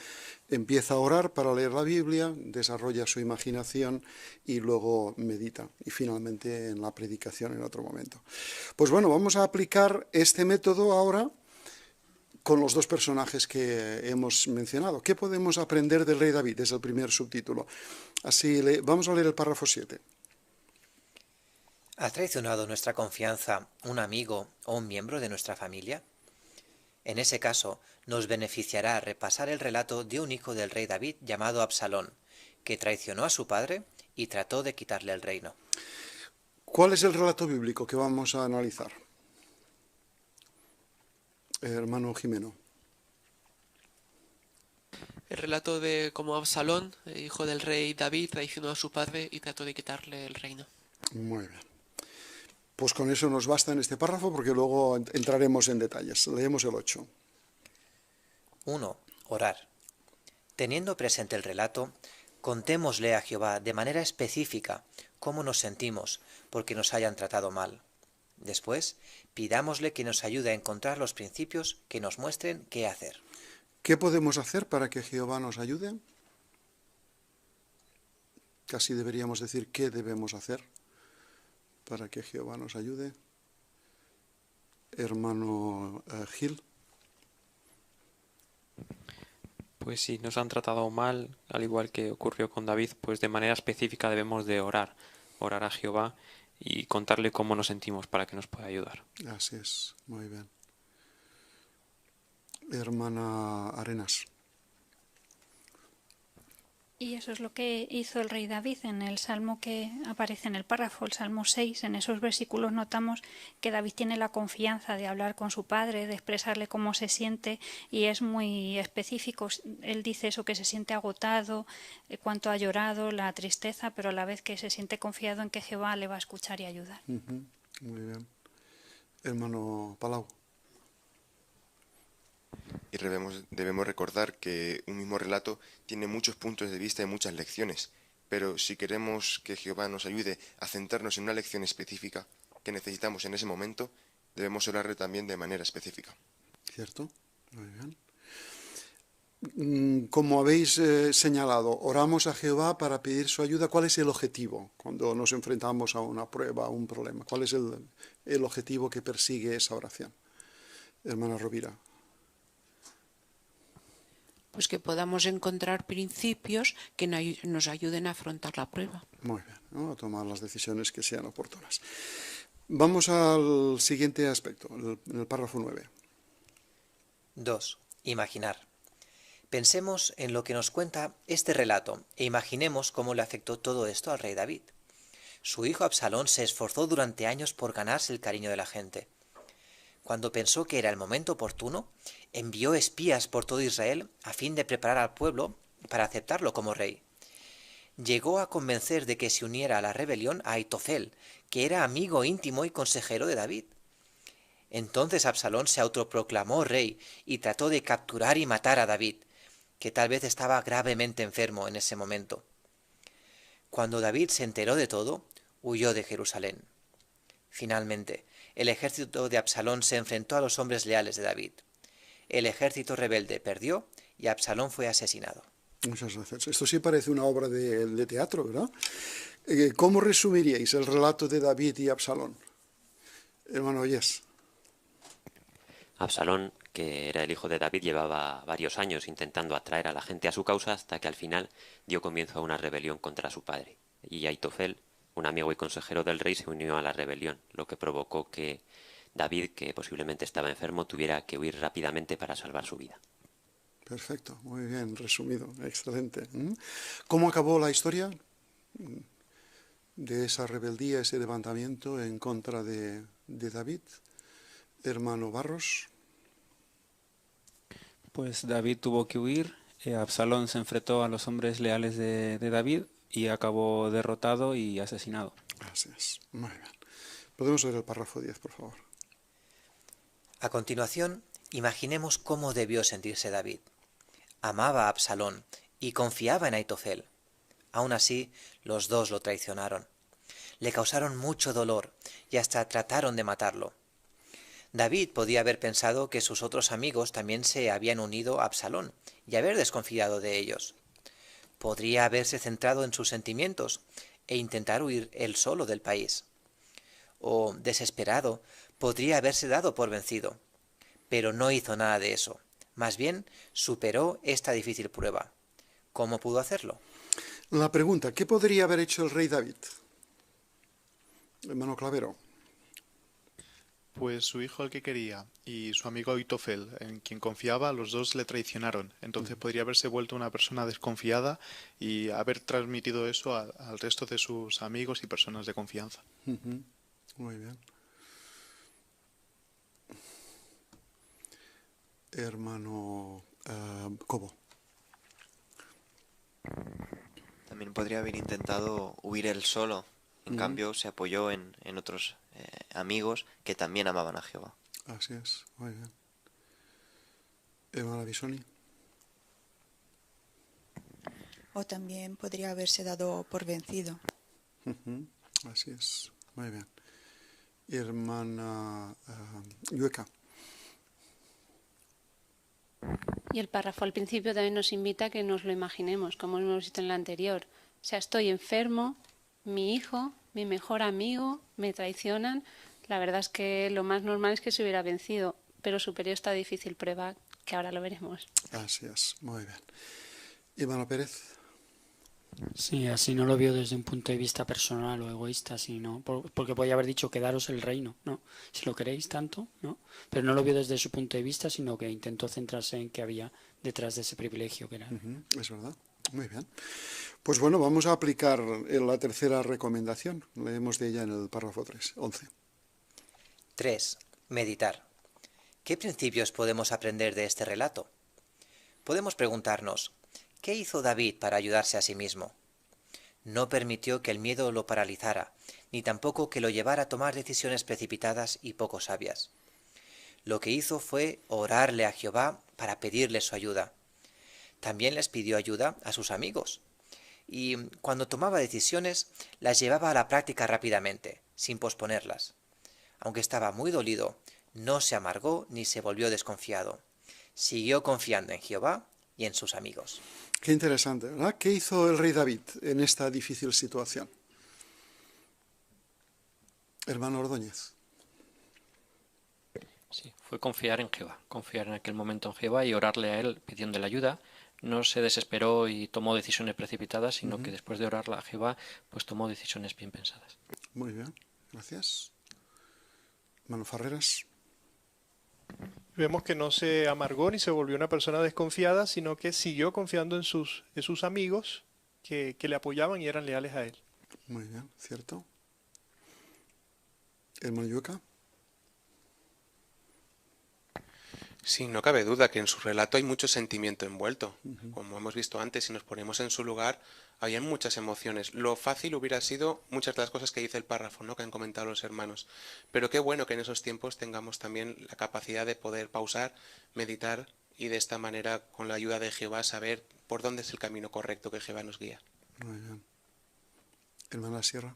empieza a orar para leer la Biblia, desarrolla su imaginación y luego medita. Y finalmente en la predicación en otro momento. Pues bueno, vamos a aplicar este método ahora con los 2 personajes que hemos mencionado. ¿Qué podemos aprender del rey David? Es el primer subtítulo. Así, vamos a leer el párrafo 7. ¿Ha traicionado nuestra confianza un amigo o un miembro de nuestra familia? En ese caso, nos beneficiará repasar el relato de un hijo del rey David llamado Absalón, que traicionó a su padre y trató de quitarle el reino. ¿Cuál es el relato bíblico que vamos a analizar? Hermano Jimeno. El relato de cómo Absalón, hijo del rey David, traicionó a su padre y trató de quitarle el reino. Muy bien. Pues con eso nos basta en este párrafo porque luego entraremos en detalles. Leemos el 8. 1. Orar. Teniendo presente el relato, contémosle a Jehová de manera específica cómo nos sentimos porque nos hayan tratado mal. Después, pidámosle que nos ayude a encontrar los principios que nos muestren qué hacer. ¿Qué podemos hacer para que Jehová nos ayude? Casi deberíamos decir qué debemos hacer para que Jehová nos ayude. Hermano Gil. Pues si nos han tratado mal, al igual que ocurrió con David, pues de manera específica debemos de orar a Jehová y contarle cómo nos sentimos para que nos pueda ayudar. Así es, muy bien. Hermana Arenas. Y eso es lo que hizo el rey David en el salmo que aparece en el párrafo, el Salmo 6. En esos versículos notamos que David tiene la confianza de hablar con su padre, de expresarle cómo se siente, y es muy específico. Él dice eso, que se siente agotado, cuánto ha llorado, la tristeza, pero a la vez que se siente confiado en que Jehová le va a escuchar y ayudar. Muy bien. Hermano Palau. Y debemos recordar que un mismo relato tiene muchos puntos de vista y muchas lecciones. pero si queremos que Jehová nos ayude a centrarnos en una lección específica que necesitamos en ese momento, debemos orarle también de manera específica. ¿Cierto? Muy bien. Como habéis señalado, oramos a Jehová para pedir su ayuda. ¿Cuál es el objetivo cuando nos enfrentamos a una prueba, a un problema? ¿Cuál es el objetivo que persigue esa oración? Hermana Rovira. Pues que podamos encontrar principios que nos ayuden a afrontar la prueba. Muy bien, ¿no? A tomar las decisiones que sean oportunas. Vamos al siguiente aspecto, en el párrafo 9. 2. Imaginar. Pensemos en lo que nos cuenta este relato e imaginemos cómo le afectó todo esto al rey David. Su hijo Absalón se esforzó durante años por ganarse el cariño de la gente. Cuando pensó que era el momento oportuno, envió espías por todo Israel a fin de preparar al pueblo para aceptarlo como rey. Llegó a convencer de que se uniera a la rebelión a Aitofel, que era amigo íntimo y consejero de David. Entonces Absalón se autoproclamó rey y trató de capturar y matar a David, que tal vez estaba gravemente enfermo en ese momento. Cuando David se enteró de todo, huyó de Jerusalén. Finalmente, el ejército de Absalón se enfrentó a los hombres leales de David. El ejército rebelde perdió y Absalón fue asesinado. Muchas gracias. Esto sí parece una obra de teatro, ¿verdad? ¿Cómo resumiríais el relato de David y Absalón? Hermano Oyes. Absalón, que era el hijo de David, llevaba varios años intentando atraer a la gente a su causa hasta que al final dio comienzo a una rebelión contra su padre. Y Aitofel, un amigo y consejero del rey, se unió a la rebelión, lo que provocó que David, que posiblemente estaba enfermo, tuviera que huir rápidamente para salvar su vida. Perfecto, muy bien, resumido, excelente. ¿Cómo acabó la historia de esa rebeldía, ese levantamiento en contra de David? Hermano Barros. Pues David tuvo que huir, Absalón se enfrentó a los hombres leales de David y acabó derrotado y asesinado. Así es, muy bien. Podemos ver el párrafo 10, por favor. A continuación, imaginemos cómo debió sentirse David. Amaba a Absalón y confiaba en Aitofel. Aún así, los dos lo traicionaron. Le causaron mucho dolor y hasta trataron de matarlo. David podía haber pensado que sus otros amigos también se habían unido a Absalón y haber desconfiado de ellos. Podría haberse centrado en sus sentimientos e intentar huir él solo del país. O, desesperado, podría haberse dado por vencido. Pero no hizo nada de eso. Más bien, superó esta difícil prueba. ¿Cómo pudo hacerlo? La pregunta, ¿qué podría haber hecho el rey David? Hermano Clavero. Pues su hijo, el que quería, y su amigo Aitofel, en quien confiaba, los dos le traicionaron. Entonces podría haberse vuelto una persona desconfiada y haber transmitido eso al resto de sus amigos y personas de confianza. Muy bien. Hermano Cobo. También podría haber intentado huir él solo. En cambio, se apoyó en otros amigos que también amaban a Jehová. Así es, muy bien. Hermana Bisoni. O también podría haberse dado por vencido. Así es, muy bien. Hermana Yueca. Y el párrafo al principio también nos invita a que nos lo imaginemos, como hemos visto en la anterior. O sea, estoy enfermo, mi hijo, mi mejor amigo, me traicionan. La verdad es que lo más normal es que se hubiera vencido, pero superó esta difícil prueba, que ahora lo veremos. Así es, muy bien. Iván Pérez. Sí, así no lo veo desde un punto de vista personal o egoísta, sino porque podía haber dicho quedaros el reino, ¿no? Si lo queréis tanto, ¿no? Pero no lo veo desde su punto de vista, sino que intentó centrarse en qué había detrás de ese privilegio que era. Es verdad, muy bien. Pues bueno, vamos a aplicar la tercera recomendación. Leemos de ella en el párrafo 11. 3. Meditar. ¿Qué principios podemos aprender de este relato? Podemos preguntarnos, ¿qué hizo David para ayudarse a sí mismo? No permitió que el miedo lo paralizara, ni tampoco que lo llevara a tomar decisiones precipitadas y poco sabias. Lo que hizo fue orarle a Jehová para pedirle su ayuda. También les pidió ayuda a sus amigos, y cuando tomaba decisiones las llevaba a la práctica rápidamente, sin posponerlas. Aunque estaba muy dolido, no se amargó ni se volvió desconfiado. Siguió confiando en Jehová y en sus amigos. Qué interesante, ¿verdad? ¿Qué hizo el rey David en esta difícil situación? Hermano Ordóñez. Sí, fue confiar en Jehová, confiar en aquel momento en Jehová y orarle a él pidiéndole ayuda. No se desesperó y tomó decisiones precipitadas, sino que después de orarle a Jehová, pues tomó decisiones bien pensadas. Muy bien, gracias. Hermano Farreras. Vemos que no se amargó ni se volvió una persona desconfiada, sino que siguió confiando en sus amigos que le apoyaban y eran leales a él. Muy bien, ¿cierto? Hermano Yuca. Sí, no cabe duda que en su relato hay mucho sentimiento envuelto. Como hemos visto antes, si nos ponemos en su lugar, habían muchas emociones. Lo fácil hubiera sido muchas de las cosas que dice el párrafo, ¿no?, que han comentado los hermanos. Pero qué bueno que en esos tiempos tengamos también la capacidad de poder pausar, meditar y de esta manera, con la ayuda de Jehová, saber por dónde es el camino correcto que Jehová nos guía. Muy bien. Hermana Sierra.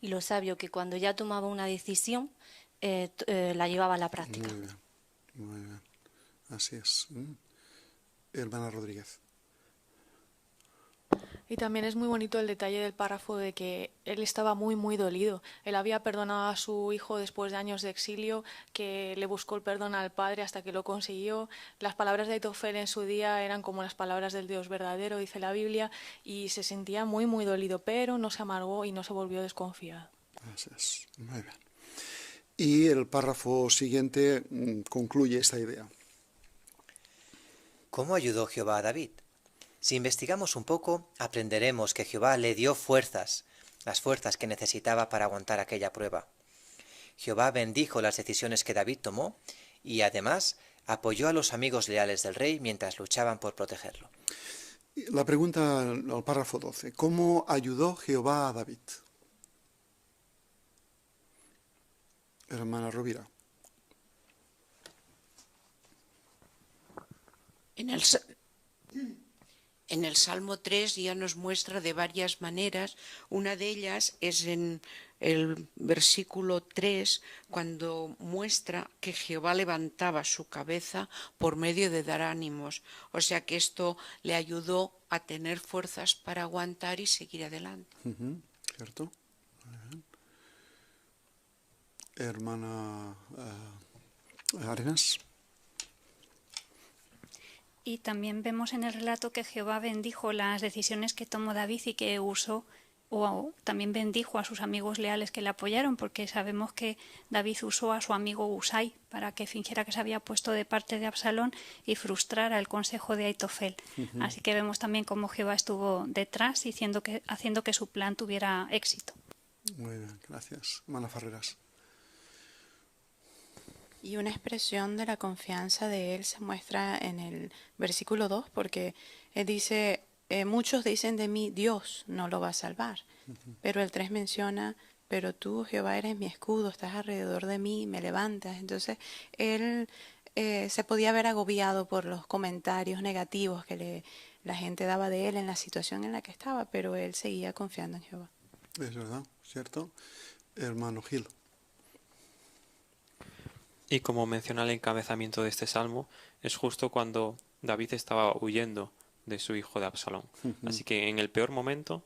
Y lo sabio que cuando ya tomaba una decisión, la llevaba a la práctica. Muy bien, muy bien. Así es. Hermana Rodríguez. Y también es muy bonito el detalle del párrafo de que él estaba muy, muy dolido. Él había perdonado a su hijo después de años de exilio, que le buscó el perdón al padre hasta que lo consiguió. Las palabras de Aitofel en su día eran como las palabras del Dios verdadero, dice la Biblia, y se sentía muy, muy dolido, pero no se amargó y no se volvió desconfiado. Así es. Muy bien. Y el párrafo siguiente concluye esta idea. ¿Cómo ayudó Jehová a David? Si investigamos un poco, aprenderemos que Jehová le dio fuerzas, las fuerzas que necesitaba para aguantar aquella prueba. Jehová bendijo las decisiones que David tomó y además apoyó a los amigos leales del rey mientras luchaban por protegerlo. La pregunta al párrafo 12. ¿Cómo ayudó Jehová a David? Hermana Rovira. En el Salmo 3 ya nos muestra de varias maneras. Una de ellas es en el versículo 3, cuando muestra que Jehová levantaba su cabeza por medio de dar ánimos. O sea que esto le ayudó a tener fuerzas para aguantar y seguir adelante. ¿Cierto? Hermana Arenas. Y también vemos en el relato que Jehová bendijo las decisiones que tomó David y que usó, o también bendijo a sus amigos leales que le apoyaron, porque sabemos que David usó a su amigo Usai para que fingiera que se había puesto de parte de Absalón y frustrara el consejo de Aitofel. Así que vemos también cómo Jehová estuvo detrás y haciendo que su plan tuviera éxito. Muy bien, gracias. Hermana Farreras. Y una expresión de la confianza de él se muestra en el versículo 2, porque él dice, muchos dicen de mí, Dios no lo va a salvar. Pero el 3 menciona, pero tú, Jehová, eres mi escudo, estás alrededor de mí, me levantas. Entonces, él se podía ver agobiado por los comentarios negativos que la gente daba de él en la situación en la que estaba, pero él seguía confiando en Jehová. Es verdad, ¿cierto? Hermano Gil. Y como menciona el encabezamiento de este salmo, es justo cuando David estaba huyendo de su hijo de Absalón. Así que en el peor momento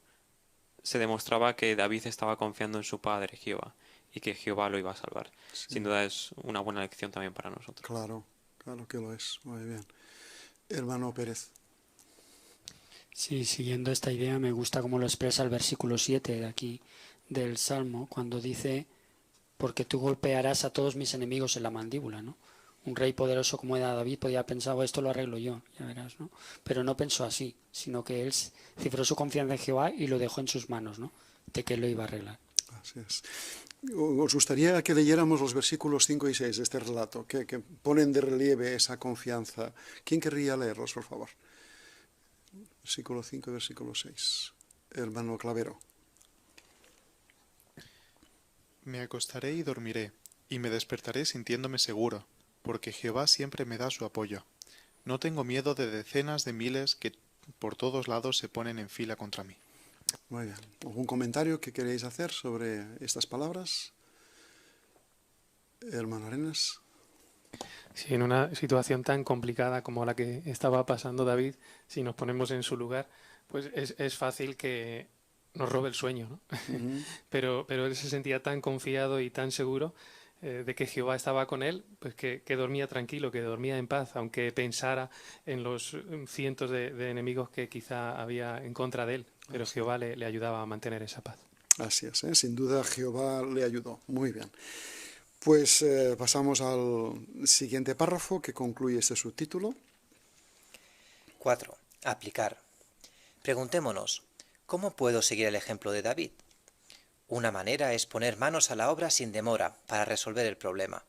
se demostraba que David estaba confiando en su padre Jehová y que Jehová lo iba a salvar. Sí. Sin duda es una buena lección también para nosotros. Claro, claro que lo es. Muy bien. Hermano Pérez. Sí, siguiendo esta idea me gusta cómo lo expresa el versículo 7 de aquí del Salmo, cuando dice, porque tú golpearás a todos mis enemigos en la mandíbula, ¿no? Un rey poderoso como era David podía haber pensado, esto lo arreglo yo, ya verás, ¿no? Pero no pensó así, sino que él cifró su confianza en Jehová y lo dejó en sus manos, ¿no? De que él lo iba a arreglar. Así es. Os gustaría que leyéramos los versículos 5 y 6 de este relato, que ponen de relieve esa confianza. ¿Quién querría leerlos, por favor? Versículo 5 y versículo 6. Hermano Clavero. Me acostaré y dormiré, y me despertaré sintiéndome seguro, porque Jehová siempre me da su apoyo. No tengo miedo de decenas de miles que por todos lados se ponen en fila contra mí. Muy bien. ¿Algún comentario que queréis hacer sobre estas palabras? Hermano Arenas. Sí, en una situación tan complicada como la que estaba pasando David, si nos ponemos en su lugar, pues es fácil que nos robe el sueño, ¿no? Pero él se sentía tan confiado y tan seguro de que Jehová estaba con él, pues que dormía tranquilo, que dormía en paz, aunque pensara en los cientos de enemigos que quizá había en contra de él, pero Jehová le ayudaba a mantener esa paz. Así es, ¿eh? Sin duda Jehová le ayudó. Muy bien. Pues pasamos al siguiente párrafo que concluye este subtítulo. 4. Aplicar. Preguntémonos, ¿cómo puedo seguir el ejemplo de David? Una manera es poner manos a la obra sin demora para resolver el problema.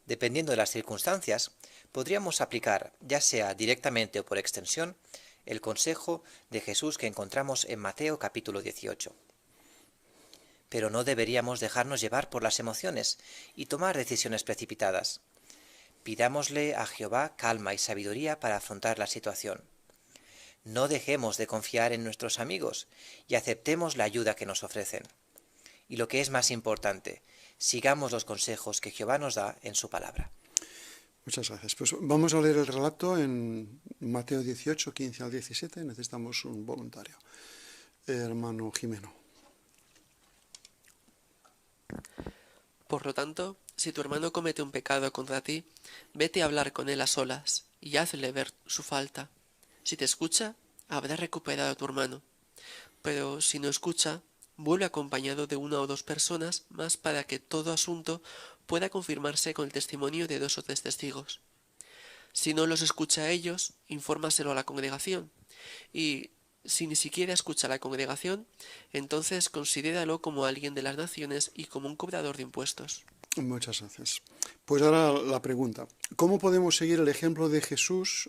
Dependiendo de las circunstancias, podríamos aplicar, ya sea directamente o por extensión, el consejo de Jesús que encontramos en Mateo capítulo 18. Pero no deberíamos dejarnos llevar por las emociones y tomar decisiones precipitadas. Pidámosle a Jehová calma y sabiduría para afrontar la situación. No dejemos de confiar en nuestros amigos y aceptemos la ayuda que nos ofrecen. Y lo que es más importante, sigamos los consejos que Jehová nos da en su palabra. Muchas gracias. Pues vamos a leer el relato en Mateo 18, 15 al 17. Necesitamos un voluntario. Hermano Jimeno. Por lo tanto, si tu hermano comete un pecado contra ti, vete a hablar con él a solas y hazle ver su falta. Si te escucha, habrás recuperado a tu hermano. Pero si no escucha, vuelve acompañado de 1 o 2 personas más para que todo asunto pueda confirmarse con el testimonio de 2 o 3 testigos. Si no los escucha a ellos, infórmaselo a la congregación. Y si ni siquiera escucha a la congregación, entonces considéralo como alguien de las naciones y como un cobrador de impuestos. Muchas gracias. Pues ahora la pregunta. ¿Cómo podemos seguir el ejemplo de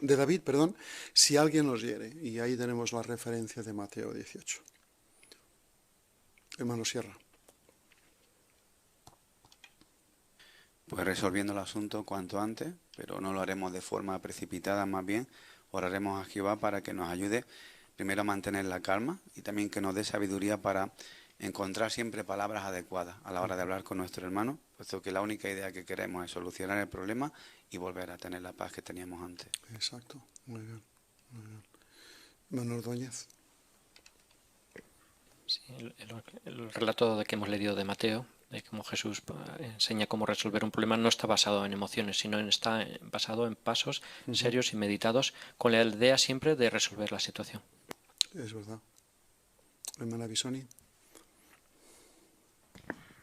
David, si alguien nos hiere? Y ahí tenemos la referencia de Mateo 18. Hermano Sierra. Pues resolviendo el asunto cuanto antes, pero no lo haremos de forma precipitada, más bien oraremos a Jehová para que nos ayude primero a mantener la calma y también que nos dé sabiduría para encontrar siempre palabras adecuadas a la hora de hablar con nuestro hermano, puesto que la única idea que queremos es solucionar el problema y volver a tener la paz que teníamos antes. Exacto, muy bien. Muy bien. Hermano Ordóñez. Sí, el relato que hemos leído de Mateo, de cómo Jesús enseña cómo resolver un problema, no está basado en emociones, sino está basado en pasos serios y meditados con la idea siempre de resolver la situación. Es verdad. Hermana Bisoni.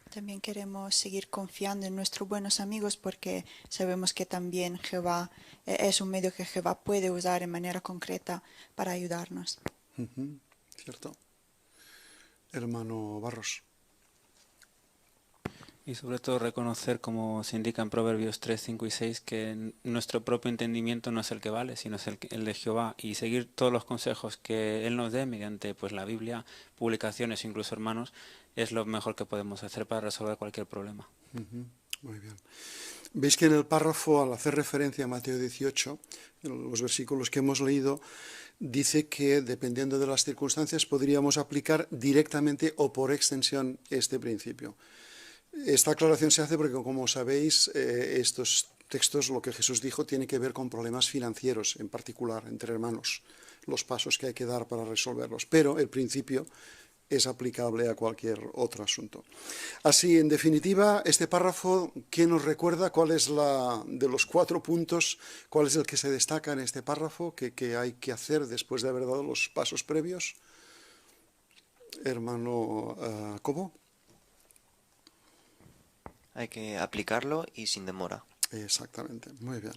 También queremos seguir confiando en nuestros buenos amigos porque sabemos que también Jehová es un medio que Jehová puede usar en manera concreta para ayudarnos. Cierto. Hermano Barros. Y sobre todo reconocer, como se indica en Proverbios 3, 5 y 6, que nuestro propio entendimiento no es el que vale, sino es el de Jehová, y seguir todos los consejos que Él nos dé mediante pues la Biblia, publicaciones, incluso hermanos, es lo mejor que podemos hacer para resolver cualquier problema. Muy bien. Veis que en el párrafo, al hacer referencia a Mateo 18, en los versículos que hemos leído, dice que dependiendo de las circunstancias podríamos aplicar directamente o por extensión este principio. Esta aclaración se hace porque, como sabéis, estos textos, lo que Jesús dijo, tiene que ver con problemas financieros, en particular, entre hermanos, los pasos que hay que dar para resolverlos. Pero el principio es aplicable a cualquier otro asunto. Así, en definitiva, este párrafo, ¿qué nos recuerda? ¿Cuál es de los 4 puntos, cuál es el que se destaca en este párrafo que hay que hacer después de haber dado los pasos previos? Hermano Cobo. Hay que aplicarlo y sin demora. Exactamente, muy bien.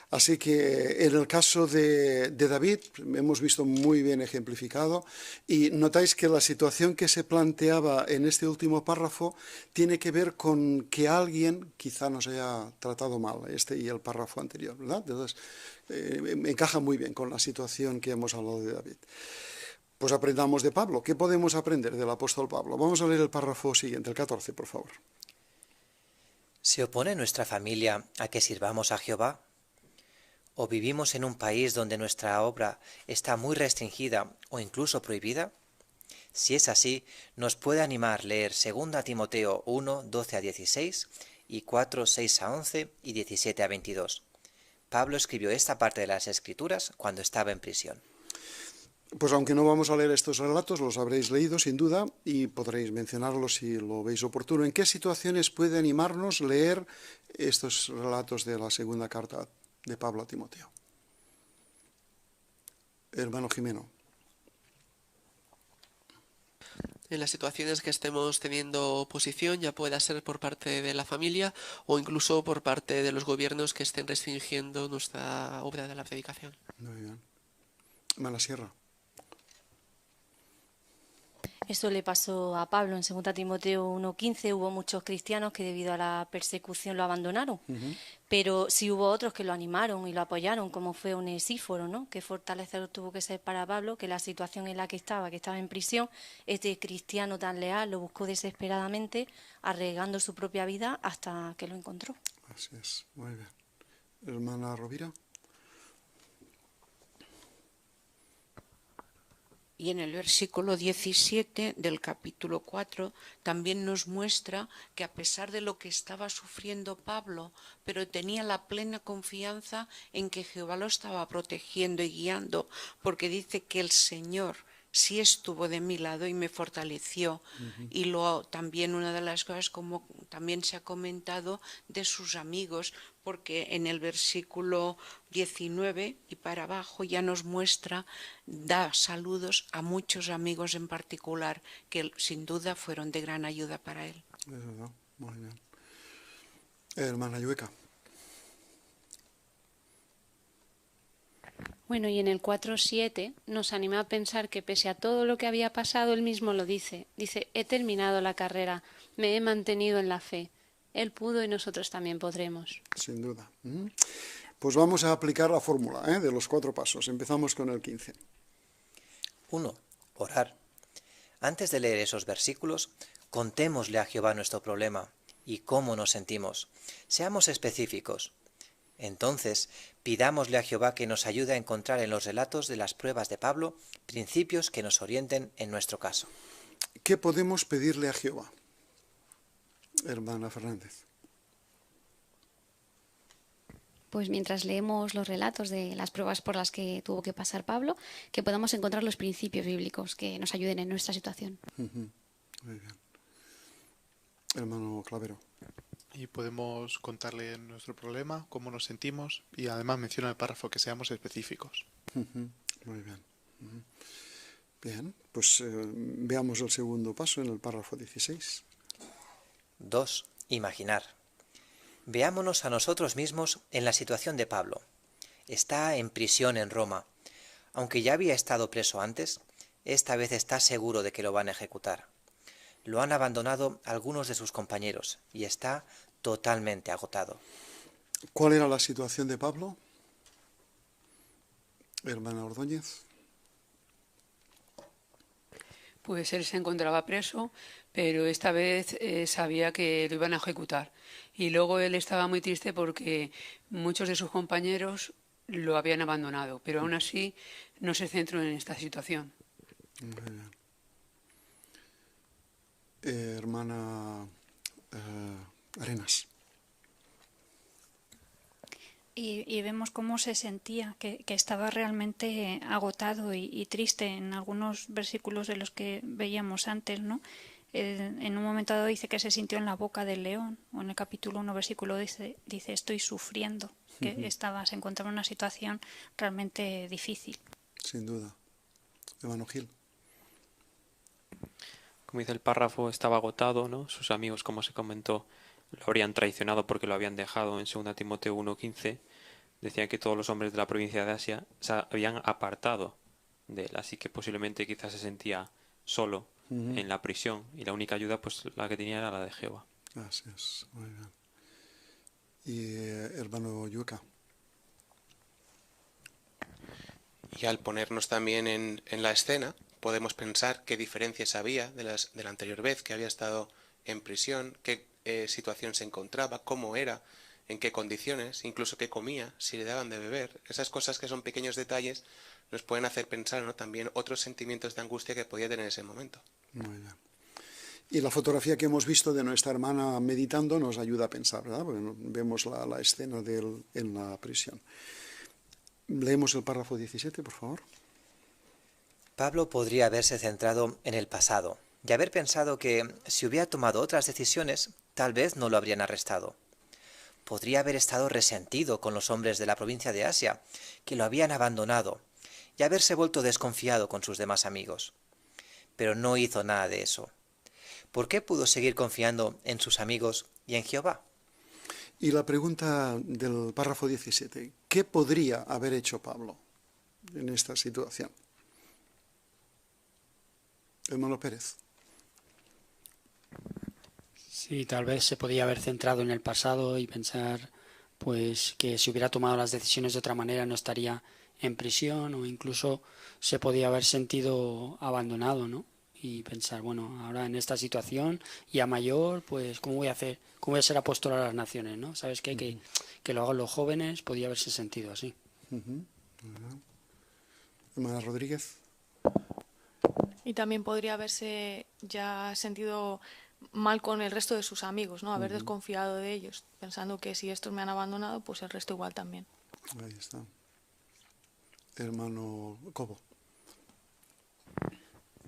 Así que en el caso de David hemos visto muy bien ejemplificado y notáis que la situación que se planteaba en este último párrafo tiene que ver con que alguien quizá nos haya tratado mal, este y el párrafo anterior, ¿verdad? Entonces encaja muy bien con la situación que hemos hablado de David. Pues aprendamos de Pablo. ¿Qué podemos aprender del apóstol Pablo? Vamos a leer el párrafo siguiente, el 14, por favor. ¿Se opone nuestra familia a que sirvamos a Jehová? ¿O vivimos en un país donde nuestra obra está muy restringida o incluso prohibida? Si es así, nos puede animar leer 2 Timoteo 1, 12 a 16 y 4, 6 a 11 y 17 a 22. Pablo escribió esta parte de las Escrituras cuando estaba en prisión. Pues aunque no vamos a leer estos relatos, los habréis leído sin duda y podréis mencionarlos si lo veis oportuno. ¿En qué situaciones puede animarnos leer estos relatos de la segunda carta de Pablo a Timoteo? Hermano Jimeno. En las situaciones que estemos teniendo oposición, ya pueda ser por parte de la familia o incluso por parte de los gobiernos que estén restringiendo nuestra obra de la predicación. Muy bien. Hermana Sierra. Esto le pasó a Pablo en 2 Timoteo 1:15. Hubo muchos cristianos que debido a la persecución lo abandonaron, pero sí hubo otros que lo animaron y lo apoyaron, como fue Onesíforo, ¿no? Que fortalecer tuvo que ser para Pablo, que la situación en la que estaba en prisión, este cristiano tan leal lo buscó desesperadamente, arriesgando su propia vida hasta que lo encontró. Así es, muy bien. Hermana Rovira. Y en el versículo 17 del capítulo 4 también nos muestra que a pesar de lo que estaba sufriendo Pablo, pero tenía la plena confianza en que Jehová lo estaba protegiendo y guiando, porque dice que el Señor sí estuvo de mi lado y me fortaleció. Y también una de las cosas, como también se ha comentado, de sus amigos, porque en el versículo 19 y para abajo ya nos muestra, da saludos a muchos amigos en particular que sin duda fueron de gran ayuda para él. Es verdad, muy bien. Hermana Llueca. Bueno, y en el 4:7 nos anima a pensar que pese a todo lo que había pasado, él mismo lo dice. Dice, he terminado la carrera, me he mantenido en la fe. Él pudo y nosotros también podremos. Sin duda. Pues vamos a aplicar la fórmula de los 4 pasos. Empezamos con el 15. 1. Orar. Antes de leer esos versículos, contémosle a Jehová nuestro problema y cómo nos sentimos. Seamos específicos. Entonces, pidámosle a Jehová que nos ayude a encontrar en los relatos de las pruebas de Pablo principios que nos orienten en nuestro caso. ¿Qué podemos pedirle a Jehová? Hermana Fernández. Pues mientras leemos los relatos de las pruebas por las que tuvo que pasar Pablo, que podamos encontrar los principios bíblicos que nos ayuden en nuestra situación. Muy bien. Hermano Clavero. Y podemos contarle nuestro problema, cómo nos sentimos, y además menciona el párrafo que seamos específicos. Muy bien. Bien, pues veamos el segundo paso en el párrafo 16. 2. Imaginar. Veámonos a nosotros mismos en la situación de Pablo. Está en prisión en Roma. Aunque ya había estado preso antes, esta vez está seguro de que lo van a ejecutar. Lo han abandonado algunos de sus compañeros y está totalmente agotado. ¿Cuál era la situación de Pablo? Hermana Ordóñez. Pues él se encontraba preso, pero esta vez sabía que lo iban a ejecutar. Y luego él estaba muy triste porque muchos de sus compañeros lo habían abandonado, pero aún así no se centró en esta situación. Muy bien. Hermana Arenas. Y vemos cómo se sentía, que estaba realmente agotado y triste en algunos versículos de los que veíamos antes, ¿no? En un momento dado dice que se sintió en la boca del león, o en el capítulo 1, versículo dice estoy sufriendo, que se encontraba en una situación realmente difícil. Sin duda. Hermano Gil. Como dice el párrafo, estaba agotado, ¿no? Sus amigos, como se comentó, lo habrían traicionado porque lo habían dejado. En 2 Timoteo 1:15 decían que todos los hombres de la provincia de Asia se habían apartado de él, así que posiblemente quizás se sentía solo en la prisión y la única ayuda pues la que tenía era la de Jehová. Así es, muy bien. Y hermano Yuca. Y al ponernos también en la escena, podemos pensar qué diferencias había de la anterior vez que había estado en prisión, qué situación se encontraba, cómo era en qué condiciones, incluso qué comía, si le daban de beber. Esas cosas que son pequeños detalles nos pueden hacer pensar, ¿no?, también otros sentimientos de angustia que podía tener en ese momento. Muy bien. Y la fotografía que hemos visto de nuestra hermana meditando nos ayuda a pensar, ¿verdad? Porque vemos la escena de él en la prisión. Leemos el párrafo 17, por favor. Pablo podría haberse centrado en el pasado y haber pensado que si hubiera tomado otras decisiones, tal vez no lo habrían arrestado. Podría haber estado resentido con los hombres de la provincia de Asia, que lo habían abandonado, y haberse vuelto desconfiado con sus demás amigos. Pero no hizo nada de eso. ¿Por qué pudo seguir confiando en sus amigos y en Jehová? Y la pregunta del párrafo 17, ¿qué podría haber hecho Pablo en esta situación? Hermano Pérez. Sí, tal vez se podía haber centrado en el pasado y pensar pues que si hubiera tomado las decisiones de otra manera no estaría en prisión, o incluso se podía haber sentido abandonado, ¿no? Y pensar, bueno, ahora en esta situación ya mayor, pues ¿cómo voy a hacer? ¿Cómo voy a ser apóstol a las naciones, no? ¿Sabes qué? Que lo hagan los jóvenes, podía haberse sentido así. Hermana Rodríguez. Y también podría haberse ya sentido mal con el resto de sus amigos, ¿no? Haber desconfiado de ellos, pensando que si estos me han abandonado, pues el resto igual también. Ahí está. Hermano Cobo.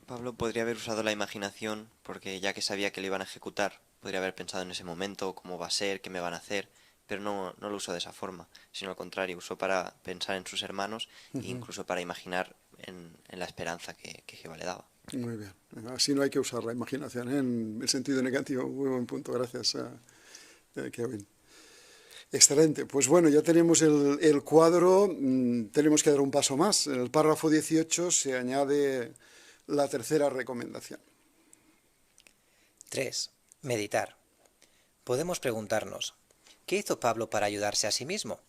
Pablo podría haber usado la imaginación, porque ya que sabía que le iban a ejecutar, podría haber pensado en ese momento, cómo va a ser, qué me van a hacer, pero no lo usó de esa forma, sino al contrario, usó para pensar en sus hermanos e incluso para imaginar en la esperanza que Jehová le daba. Muy bien. Así no hay que usar la imaginación, ¿eh? En el sentido negativo. Muy buen punto. Gracias, Kevin. Excelente. Pues bueno, ya tenemos el cuadro. Tenemos que dar un paso más. En el párrafo 18 se añade la tercera recomendación. 3. Meditar. Podemos preguntarnos, ¿qué hizo Pablo para ayudarse a sí mismo?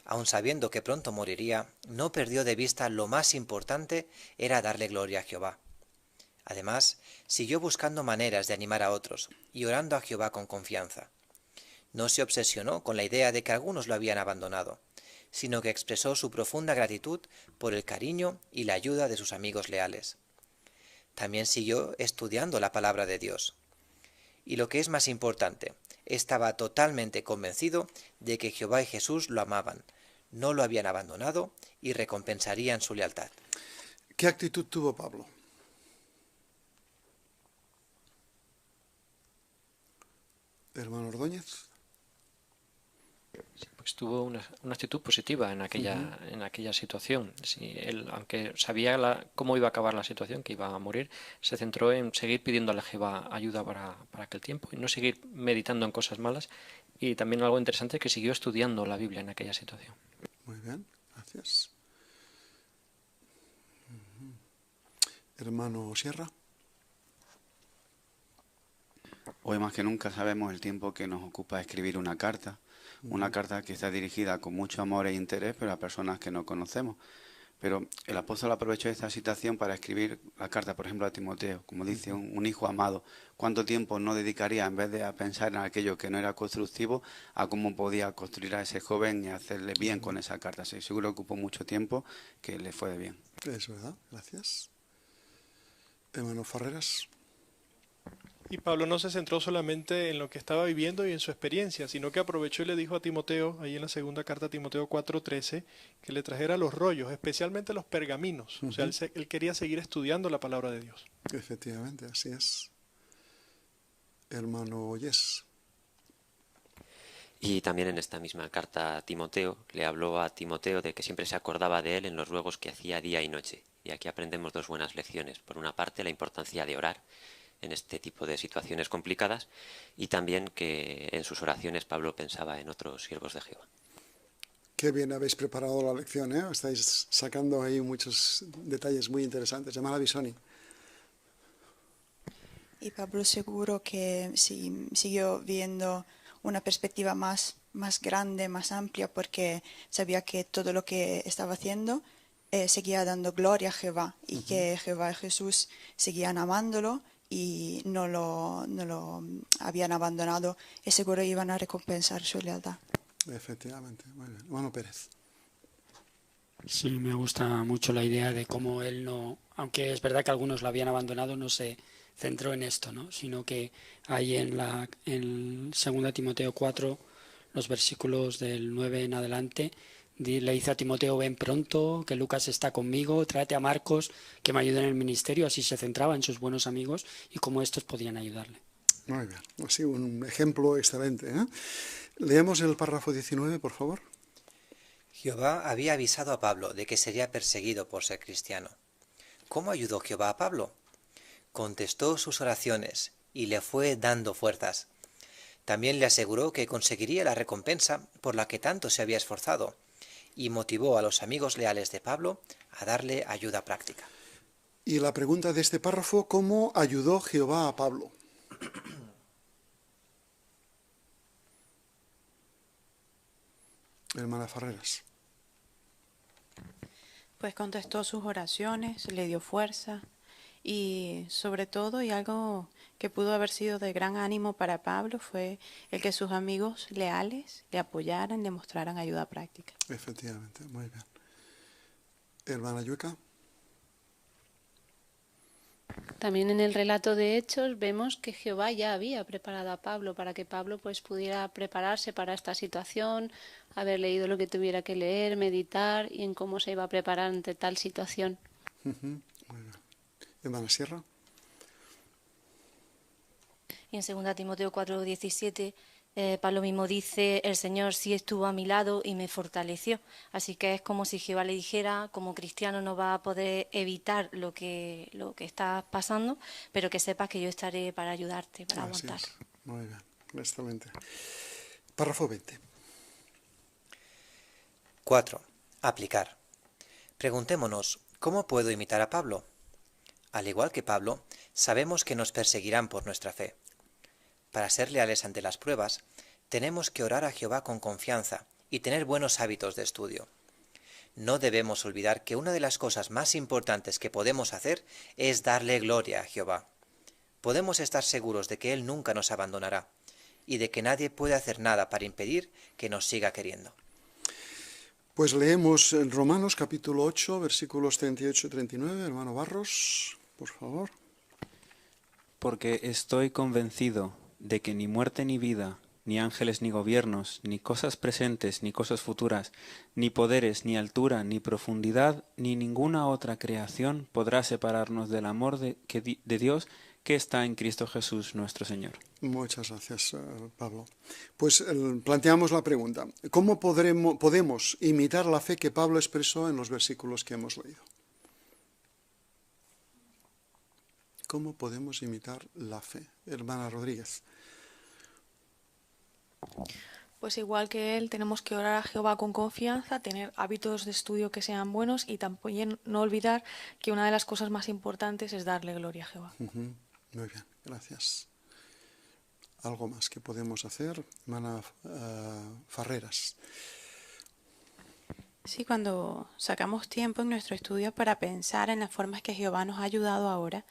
Aun sabiendo que pronto moriría, no perdió de vista lo más importante era darle gloria a Jehová. Además, siguió buscando maneras de animar a otros y orando a Jehová con confianza. No se obsesionó con la idea de que algunos lo habían abandonado, sino que expresó su profunda gratitud por el cariño y la ayuda de sus amigos leales. También siguió estudiando la palabra de Dios. Y lo que es más importante, estaba totalmente convencido de que Jehová y Jesús lo amaban, no lo habían abandonado y recompensarían su lealtad. ¿Qué actitud tuvo Pablo? Hermano Ordóñez. Sí, pues tuvo una actitud positiva en aquella situación. Sí, él, aunque sabía cómo iba a acabar la situación, que iba a morir, se centró en seguir pidiéndole a Jehová ayuda para aquel tiempo y no seguir meditando en cosas malas. Y también algo interesante, que siguió estudiando la Biblia en aquella situación. Muy bien, gracias. Hermano Sierra. Hoy más que nunca sabemos el tiempo que nos ocupa escribir una carta que está dirigida con mucho amor e interés, pero a personas que no conocemos. Pero el apóstol aprovechó esta situación para escribir la carta, por ejemplo, a Timoteo, como dice, un hijo amado. ¿Cuánto tiempo no dedicaría, en vez de a pensar en aquello que no era constructivo, a cómo podía construir a ese joven y hacerle bien con esa carta? Sí, seguro que ocupó mucho tiempo, que le fue de bien. Es verdad, gracias. Hermano Farreras. Y Pablo no se centró solamente en lo que estaba viviendo y en su experiencia, sino que aprovechó y le dijo a Timoteo, ahí en la segunda carta a Timoteo 4:13, que le trajera los rollos, especialmente los pergaminos. O sea, él quería seguir estudiando la palabra de Dios. Efectivamente, así es. Hermano Oyes. Y también en esta misma carta a Timoteo, le habló a Timoteo de que siempre se acordaba de él en los ruegos que hacía día y noche. Y aquí aprendemos dos buenas lecciones. Por una parte, la importancia de orar en este tipo de situaciones complicadas, y también que en sus oraciones Pablo pensaba en otros siervos de Jehová. Qué bien habéis preparado la lección, ¿eh? Estáis sacando ahí muchos detalles muy interesantes. Hermana Bisoni. Y Pablo seguro que sí, siguió viendo una perspectiva más grande, más amplia, porque sabía que todo lo que estaba haciendo seguía dando gloria a Jehová, y que Jehová y Jesús seguían amándolo y no lo habían abandonado, y seguro iban a recompensar su lealtad. Efectivamente, muy bien. Hermano Pérez. Sí, me gusta mucho la idea de cómo él no, aunque es verdad que algunos lo habían abandonado, no se centró en esto, ¿no? Sino que ahí en 2 Timoteo 4, los versículos del 9 en adelante, le dice a Timoteo: ven pronto, que Lucas está conmigo, tráete a Marcos, que me ayude en el ministerio. Así se centraba en sus buenos amigos y cómo estos podían ayudarle. Muy bien, así un ejemplo excelente, ¿eh? Leemos el párrafo 19, por favor. Jehová había avisado a Pablo de que sería perseguido por ser cristiano. ¿Cómo ayudó Jehová a Pablo? Contestó sus oraciones y le fue dando fuerzas. También le aseguró que conseguiría la recompensa por la que tanto se había esforzado, y motivó a los amigos leales de Pablo a darle ayuda práctica. Y la pregunta de este párrafo: ¿cómo ayudó Jehová a Pablo? Hermana Farreras. Pues contestó sus oraciones, le dio fuerza y sobre todo, y algo que pudo haber sido de gran ánimo para Pablo, fue el que sus amigos leales le apoyaran, le mostraran ayuda práctica. Efectivamente, muy bien. Hermana Yuca. También en el relato de Hechos vemos que Jehová ya había preparado a Pablo para que Pablo pues pudiera prepararse para esta situación, haber leído lo que tuviera que leer, meditar y en cómo se iba a preparar ante tal situación. Muy bien. Hermana Sierra. Y en 2 Timoteo 4:17 Pablo mismo dice: el Señor sí estuvo a mi lado y me fortaleció. Así que es como si Jehová le dijera: como cristiano no va a poder evitar lo que está pasando, pero que sepas que yo estaré para ayudarte, para aguantar. Muy bien, excelente. Párrafo 20. 4. Aplicar. Preguntémonos: ¿cómo puedo imitar a Pablo? Al igual que Pablo, sabemos que nos perseguirán por nuestra fe. Para ser leales ante las pruebas, tenemos que orar a Jehová con confianza y tener buenos hábitos de estudio. No debemos olvidar que una de las cosas más importantes que podemos hacer es darle gloria a Jehová. Podemos estar seguros de que Él nunca nos abandonará y de que nadie puede hacer nada para impedir que nos siga queriendo. Pues leemos en Romanos capítulo 8, versículos 38 y 39. Hermano Barros, por favor. Porque estoy convencido de que ni muerte ni vida, ni ángeles ni gobiernos, ni cosas presentes ni cosas futuras, ni poderes, ni altura, ni profundidad, ni ninguna otra creación podrá separarnos del amor de Dios que está en Cristo Jesús nuestro Señor. Muchas gracias, Pablo. Pues planteamos la pregunta: ¿cómo podemos imitar la fe que Pablo expresó en los versículos que hemos leído? ¿Cómo podemos imitar la fe? Hermana Rodríguez. Pues igual que él, tenemos que orar a Jehová con confianza, tener hábitos de estudio que sean buenos y también no olvidar que una de las cosas más importantes es darle gloria a Jehová. Muy bien, gracias. ¿Algo más que podemos hacer? Hermana Farreras. Sí, cuando sacamos tiempo en nuestro estudio para pensar en las formas que Jehová nos ha ayudado ahora,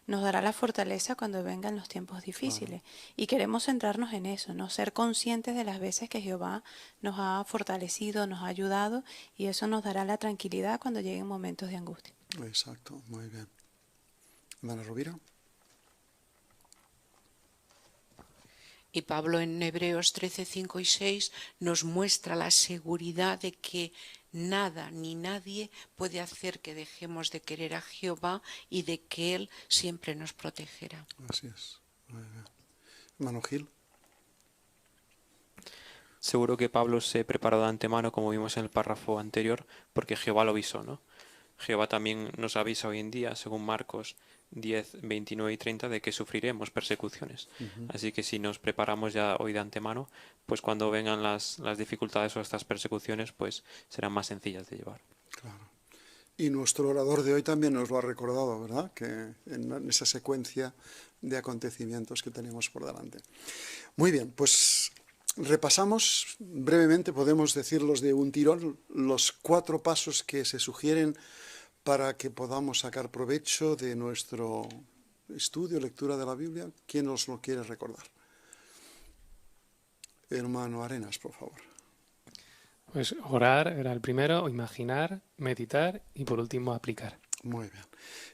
nos dará la fortaleza cuando vengan los tiempos difíciles. Y queremos centrarnos en eso, ¿no? Ser conscientes de las veces que Jehová nos ha fortalecido, nos ha ayudado, y eso nos dará la tranquilidad cuando lleguen momentos de angustia. Exacto, muy bien. Hermana Rovira. Y Pablo en Hebreos 13, 5 y 6 nos muestra la seguridad de que nada ni nadie puede hacer que dejemos de querer a Jehová y de que Él siempre nos protegerá. Así es. Muy bien. Hermano Gil. Seguro que Pablo se preparó de antemano, como vimos en el párrafo anterior, porque Jehová lo avisó, ¿no? Jehová también nos avisa hoy en día, según Marcos 10, 29 y 30, de que sufriremos persecuciones. Así que si nos preparamos ya hoy de antemano, pues cuando vengan las dificultades o estas persecuciones, pues serán más sencillas de llevar. Claro. Y nuestro orador de hoy también nos lo ha recordado, ¿verdad? Que en esa secuencia de acontecimientos que tenemos por delante. Muy bien, pues repasamos brevemente, podemos decirlos de un tirón, los 4 pasos que se sugieren para que podamos sacar provecho de nuestro estudio, lectura de la Biblia. ¿Quién nos lo quiere recordar? Hermano Arenas, por favor. Pues orar era el primero, imaginar, meditar y por último aplicar. Muy bien.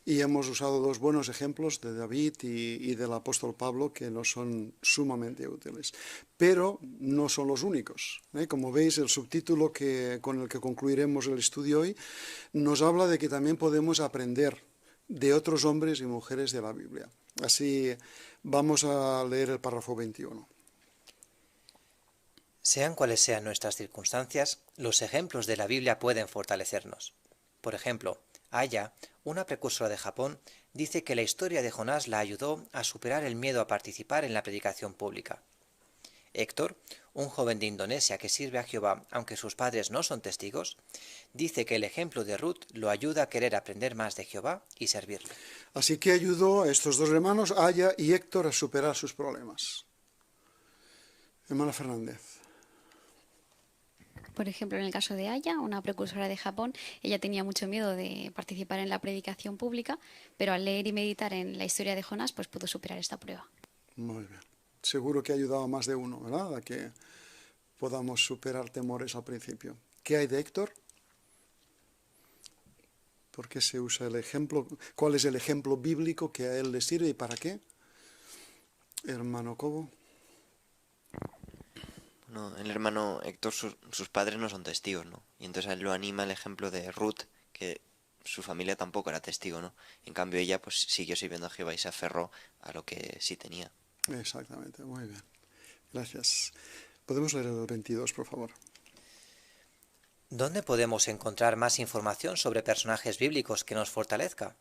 Y hemos usado dos buenos ejemplos de David y del apóstol Pablo que nos son sumamente útiles. Pero no son los únicos. Como veis, el subtítulo con el que concluiremos el estudio hoy nos habla de que también podemos aprender de otros hombres y mujeres de la Biblia. Así vamos a leer el párrafo 21. Sean cuales sean nuestras circunstancias, los ejemplos de la Biblia pueden fortalecernos. Por ejemplo, Aya, una precursora de Japón, dice que la historia de Jonás la ayudó a superar el miedo a participar en la predicación pública. Héctor, un joven de Indonesia que sirve a Jehová aunque sus padres no son testigos, dice que el ejemplo de Ruth lo ayuda a querer aprender más de Jehová y servirle. Así que ayudó a estos dos hermanos, Aya y Héctor, a superar sus problemas. Hermana Fernández. Por ejemplo, en el caso de Aya, una precursora de Japón, ella tenía mucho miedo de participar en la predicación pública, pero al leer y meditar en la historia de Jonás, pues pudo superar esta prueba. Muy bien. Seguro que ha ayudado a más de uno, ¿verdad? A que podamos superar temores al principio. ¿Qué hay de Héctor? ¿Por qué se usa el ejemplo? ¿Cuál es el ejemplo bíblico que a él le sirve y para qué? Hermano Cobo. No, el hermano Héctor, sus padres no son testigos, ¿no? Y entonces a él lo anima el ejemplo de Ruth, que su familia tampoco era testigo, ¿no? En cambio ella pues siguió sirviendo a Jehová y se aferró a lo que sí tenía. Exactamente, muy bien. Gracias. ¿Podemos leer el 22, por favor? ¿Dónde podemos encontrar más información sobre personajes bíblicos que nos fortalezca?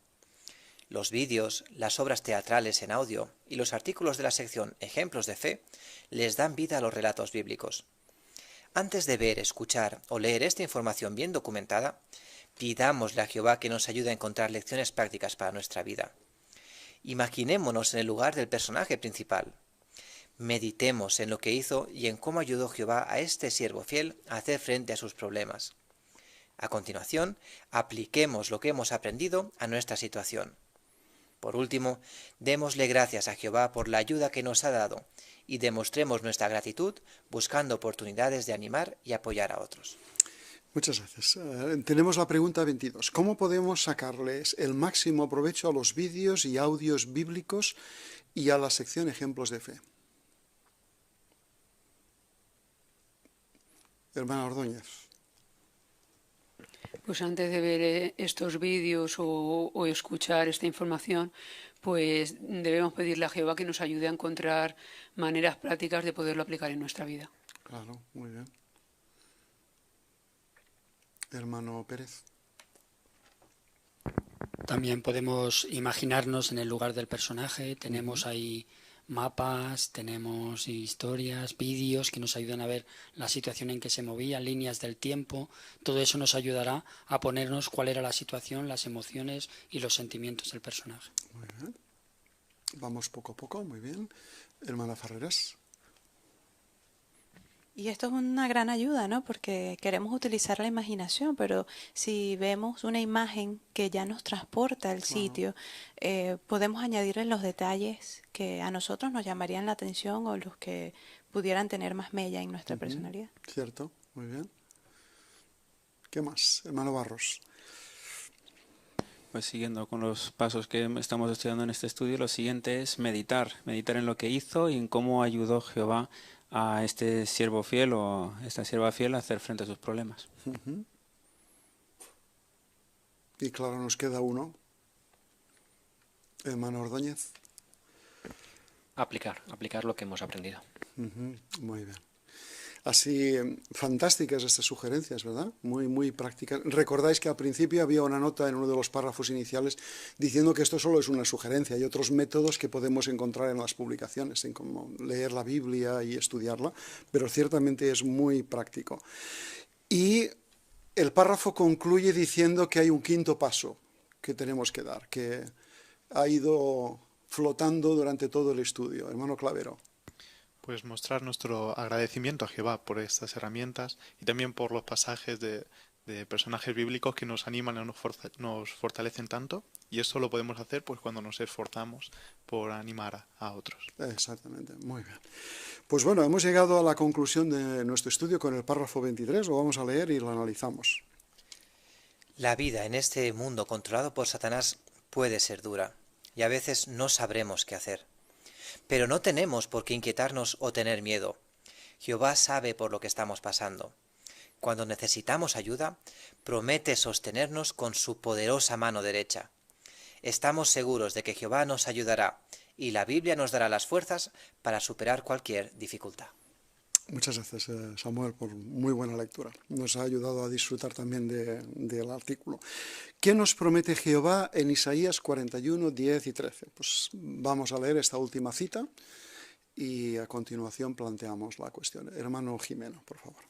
Los vídeos, las obras teatrales en audio y los artículos de la sección Ejemplos de Fe les dan vida a los relatos bíblicos. Antes de ver, escuchar o leer esta información bien documentada, pidámosle a Jehová que nos ayude a encontrar lecciones prácticas para nuestra vida. Imaginémonos en el lugar del personaje principal. Meditemos en lo que hizo y en cómo ayudó Jehová a este siervo fiel a hacer frente a sus problemas. A continuación, apliquemos lo que hemos aprendido a nuestra situación. Por último, démosle gracias a Jehová por la ayuda que nos ha dado y demostremos nuestra gratitud buscando oportunidades de animar y apoyar a otros. Muchas gracias. Tenemos la pregunta 22. ¿Cómo podemos sacarles el máximo provecho a los vídeos y audios bíblicos y a la sección Ejemplos de Fe? Hermana Ordóñez. Pues antes de ver estos vídeos o escuchar esta información, pues debemos pedirle a Jehová que nos ayude a encontrar maneras prácticas de poderlo aplicar en nuestra vida. Claro, muy bien. Hermano Pérez. También podemos imaginarnos en el lugar del personaje, tenemos ahí mapas, tenemos historias, vídeos que nos ayudan a ver la situación en que se movía, líneas del tiempo. Todo eso nos ayudará a ponernos cuál era la situación, las emociones y los sentimientos del personaje. Muy bien. Vamos poco a poco, muy bien. Hermana Ferreras. Y esto es una gran ayuda, ¿no? Porque queremos utilizar la imaginación, pero si vemos una imagen que ya nos transporta al sitio, podemos añadirle los detalles que a nosotros nos llamarían la atención o los que pudieran tener más mella en nuestra personalidad. Cierto, muy bien. ¿Qué más? Hermano Barros. Pues siguiendo con los pasos que estamos estudiando en este estudio, lo siguiente es meditar en lo que hizo y en cómo ayudó Jehová a este siervo fiel o esta sierva fiel a hacer frente a sus problemas. Y claro, nos queda uno. Hermano Ordóñez. Aplicar lo que hemos aprendido. Muy bien. Así, fantásticas estas sugerencias, ¿verdad? Muy, muy prácticas. Recordáis que al principio había una nota en uno de los párrafos iniciales diciendo que esto solo es una sugerencia. Hay otros métodos que podemos encontrar en las publicaciones, en cómo leer la Biblia y estudiarla, pero ciertamente es muy práctico. Y el párrafo concluye diciendo que hay un quinto paso que tenemos que dar, que ha ido flotando durante todo el estudio. Hermano Clavero. Pues mostrar nuestro agradecimiento a Jehová por estas herramientas y también por los pasajes de de personajes bíblicos que nos animan y nos fortalecen tanto, y esto lo podemos hacer pues cuando nos esforzamos por animar a otros. Exactamente, muy bien. Pues bueno, hemos llegado a la conclusión de nuestro estudio con el párrafo 23, lo vamos a leer y lo analizamos. La vida en este mundo controlado por Satanás puede ser dura, y a veces no sabremos qué hacer. Pero no tenemos por qué inquietarnos o tener miedo. Jehová sabe por lo que estamos pasando. Cuando necesitamos ayuda, promete sostenernos con su poderosa mano derecha. Estamos seguros de que Jehová nos ayudará y la Biblia nos dará las fuerzas para superar cualquier dificultad. Muchas gracias, Samuel, por muy buena lectura. Nos ha ayudado a disfrutar también del artículo. ¿Qué nos promete Jehová en Isaías 41, 10 y 13? Pues vamos a leer esta última cita y a continuación planteamos la cuestión. Hermano Jimeno, por favor.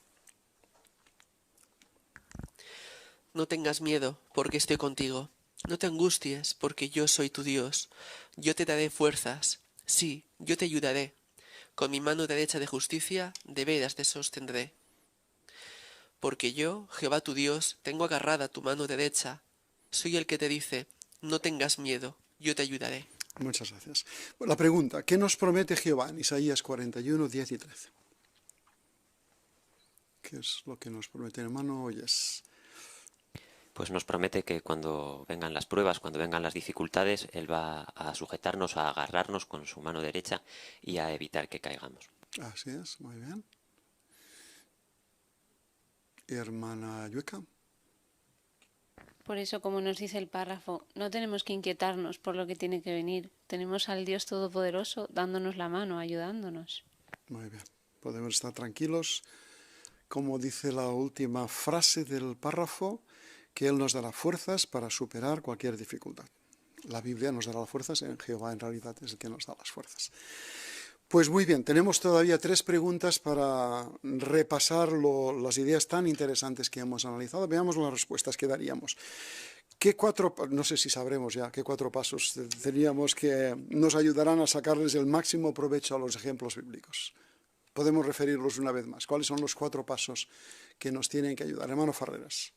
No tengas miedo, porque estoy contigo. No te angusties, porque yo soy tu Dios. Yo te daré fuerzas. Sí, yo te ayudaré. Con mi mano derecha de justicia, de veras te sostendré. Porque yo, Jehová tu Dios, tengo agarrada tu mano derecha. Soy el que te dice, no tengas miedo, yo te ayudaré. Muchas gracias. La pregunta, ¿qué nos promete Jehová en Isaías 41, 10 y 13? ¿Qué es lo que nos promete, hermano Oyes? Pues nos promete que cuando vengan las pruebas, cuando vengan las dificultades, Él va a sujetarnos, a agarrarnos con su mano derecha y a evitar que caigamos. Así es, muy bien. Hermana Yueka. Por eso, como nos dice el párrafo, no tenemos que inquietarnos por lo que tiene que venir. Tenemos al Dios Todopoderoso dándonos la mano, ayudándonos. Muy bien, podemos estar tranquilos. Como dice la última frase del párrafo, que Él nos dará fuerzas para superar cualquier dificultad. La Biblia nos dará las fuerzas, en Jehová en realidad es el que nos da las fuerzas. Pues muy bien, tenemos todavía 3 preguntas para repasar las ideas tan interesantes que hemos analizado. Veamos las respuestas que daríamos. No sé si sabremos ya qué 4 pasos teníamos que nos ayudarán a sacarles el máximo provecho a los ejemplos bíblicos. Podemos referirlos una vez más. ¿Cuáles son los 4 pasos que nos tienen que ayudar? Hermano Farreras.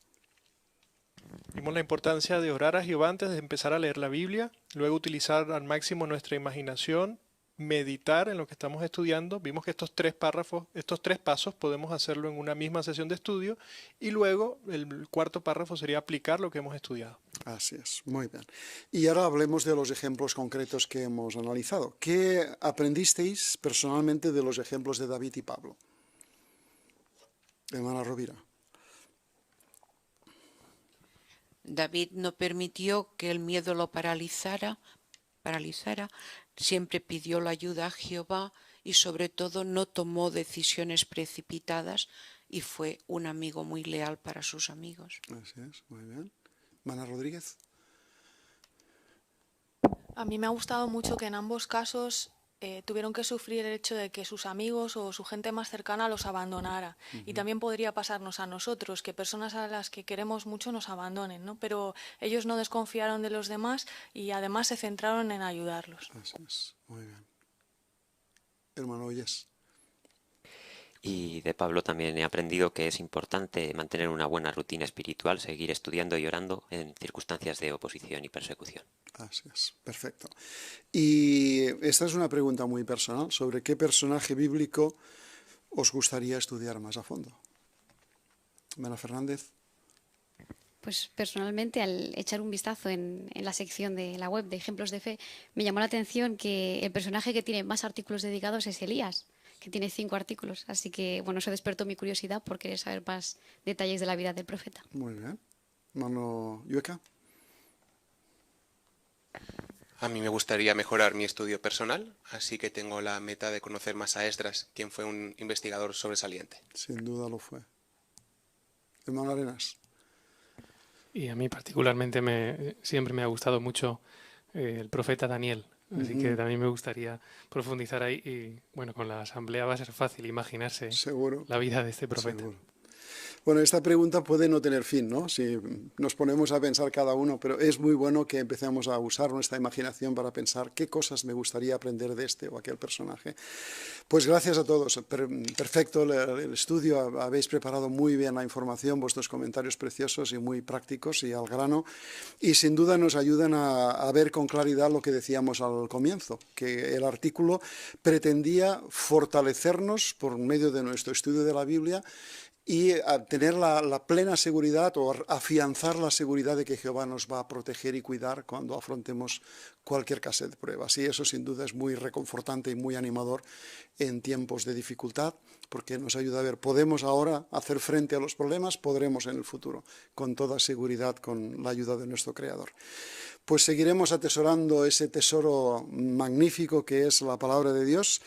Vimos la importancia de orar a Jehová antes de empezar a leer la Biblia, luego utilizar al máximo nuestra imaginación, meditar en lo que estamos estudiando. Vimos que estos 3 pasos podemos hacerlo en una misma sesión de estudio y luego el 4º párrafo sería aplicar lo que hemos estudiado. Así es, muy bien. Y ahora hablemos de los ejemplos concretos que hemos analizado. ¿Qué aprendisteis personalmente de los ejemplos de David y Pablo? Hermana Rovira. David no permitió que el miedo lo paralizara, siempre pidió la ayuda a Jehová y sobre todo no tomó decisiones precipitadas y fue un amigo muy leal para sus amigos. Así es, muy bien. Mana Rodríguez. A mí me ha gustado mucho que en ambos casos tuvieron que sufrir el hecho de que sus amigos o su gente más cercana los abandonara. Y también podría pasarnos a nosotros, que personas a las que queremos mucho nos abandonen, ¿no? Pero ellos no desconfiaron de los demás y además se centraron en ayudarlos. Así es, muy bien. Hermano Oyes. Y de Pablo también he aprendido que es importante mantener una buena rutina espiritual, seguir estudiando y orando en circunstancias de oposición y persecución. Así es, perfecto. Y esta es una pregunta muy personal. ¿Sobre qué personaje bíblico os gustaría estudiar más a fondo? Mena Fernández. Pues personalmente, al echar un vistazo en la sección de la web de Ejemplos de Fe, me llamó la atención que el personaje que tiene más artículos dedicados es Elías, que tiene 5 artículos. Así que, bueno, eso despertó mi curiosidad por querer saber más detalles de la vida del profeta. Muy bien. Mano Yueka. A mí me gustaría mejorar mi estudio personal, así que tengo la meta de conocer más a Esdras, quien fue un investigador sobresaliente. Sin duda lo fue. Hermano Arenas. Y a mí particularmente siempre me ha gustado mucho el profeta Daniel. Así que también me gustaría profundizar ahí y, bueno, con la asamblea va a ser fácil imaginarse Seguro. la vida de este profeta. Seguro. Bueno, esta pregunta puede no tener fin, ¿no? Si nos ponemos a pensar cada uno, pero es muy bueno que empecemos a usar nuestra imaginación para pensar qué cosas me gustaría aprender de este o aquel personaje. Pues gracias a todos. Perfecto el estudio, habéis preparado muy bien la información, vuestros comentarios preciosos y muy prácticos y al grano, y sin duda nos ayudan a ver con claridad lo que decíamos al comienzo, que el artículo pretendía fortalecernos por medio de nuestro estudio de la Biblia y a tener la plena seguridad o afianzar la seguridad de que Jehová nos va a proteger y cuidar cuando afrontemos cualquier clase de pruebas. Y eso sin duda es muy reconfortante y muy animador en tiempos de dificultad, porque nos ayuda a ver, podemos ahora hacer frente a los problemas, podremos en el futuro, con toda seguridad, con la ayuda de nuestro Creador. Pues seguiremos atesorando ese tesoro magnífico que es la palabra de Dios.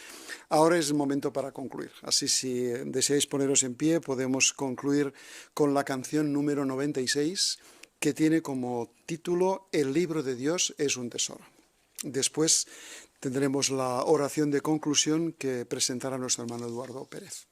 Ahora es el momento para concluir. Así, si deseáis poneros en pie, podemos concluir con la canción número 96, que tiene como título El libro de Dios es un tesoro. Después tendremos la oración de conclusión que presentará nuestro hermano Eduardo Pérez.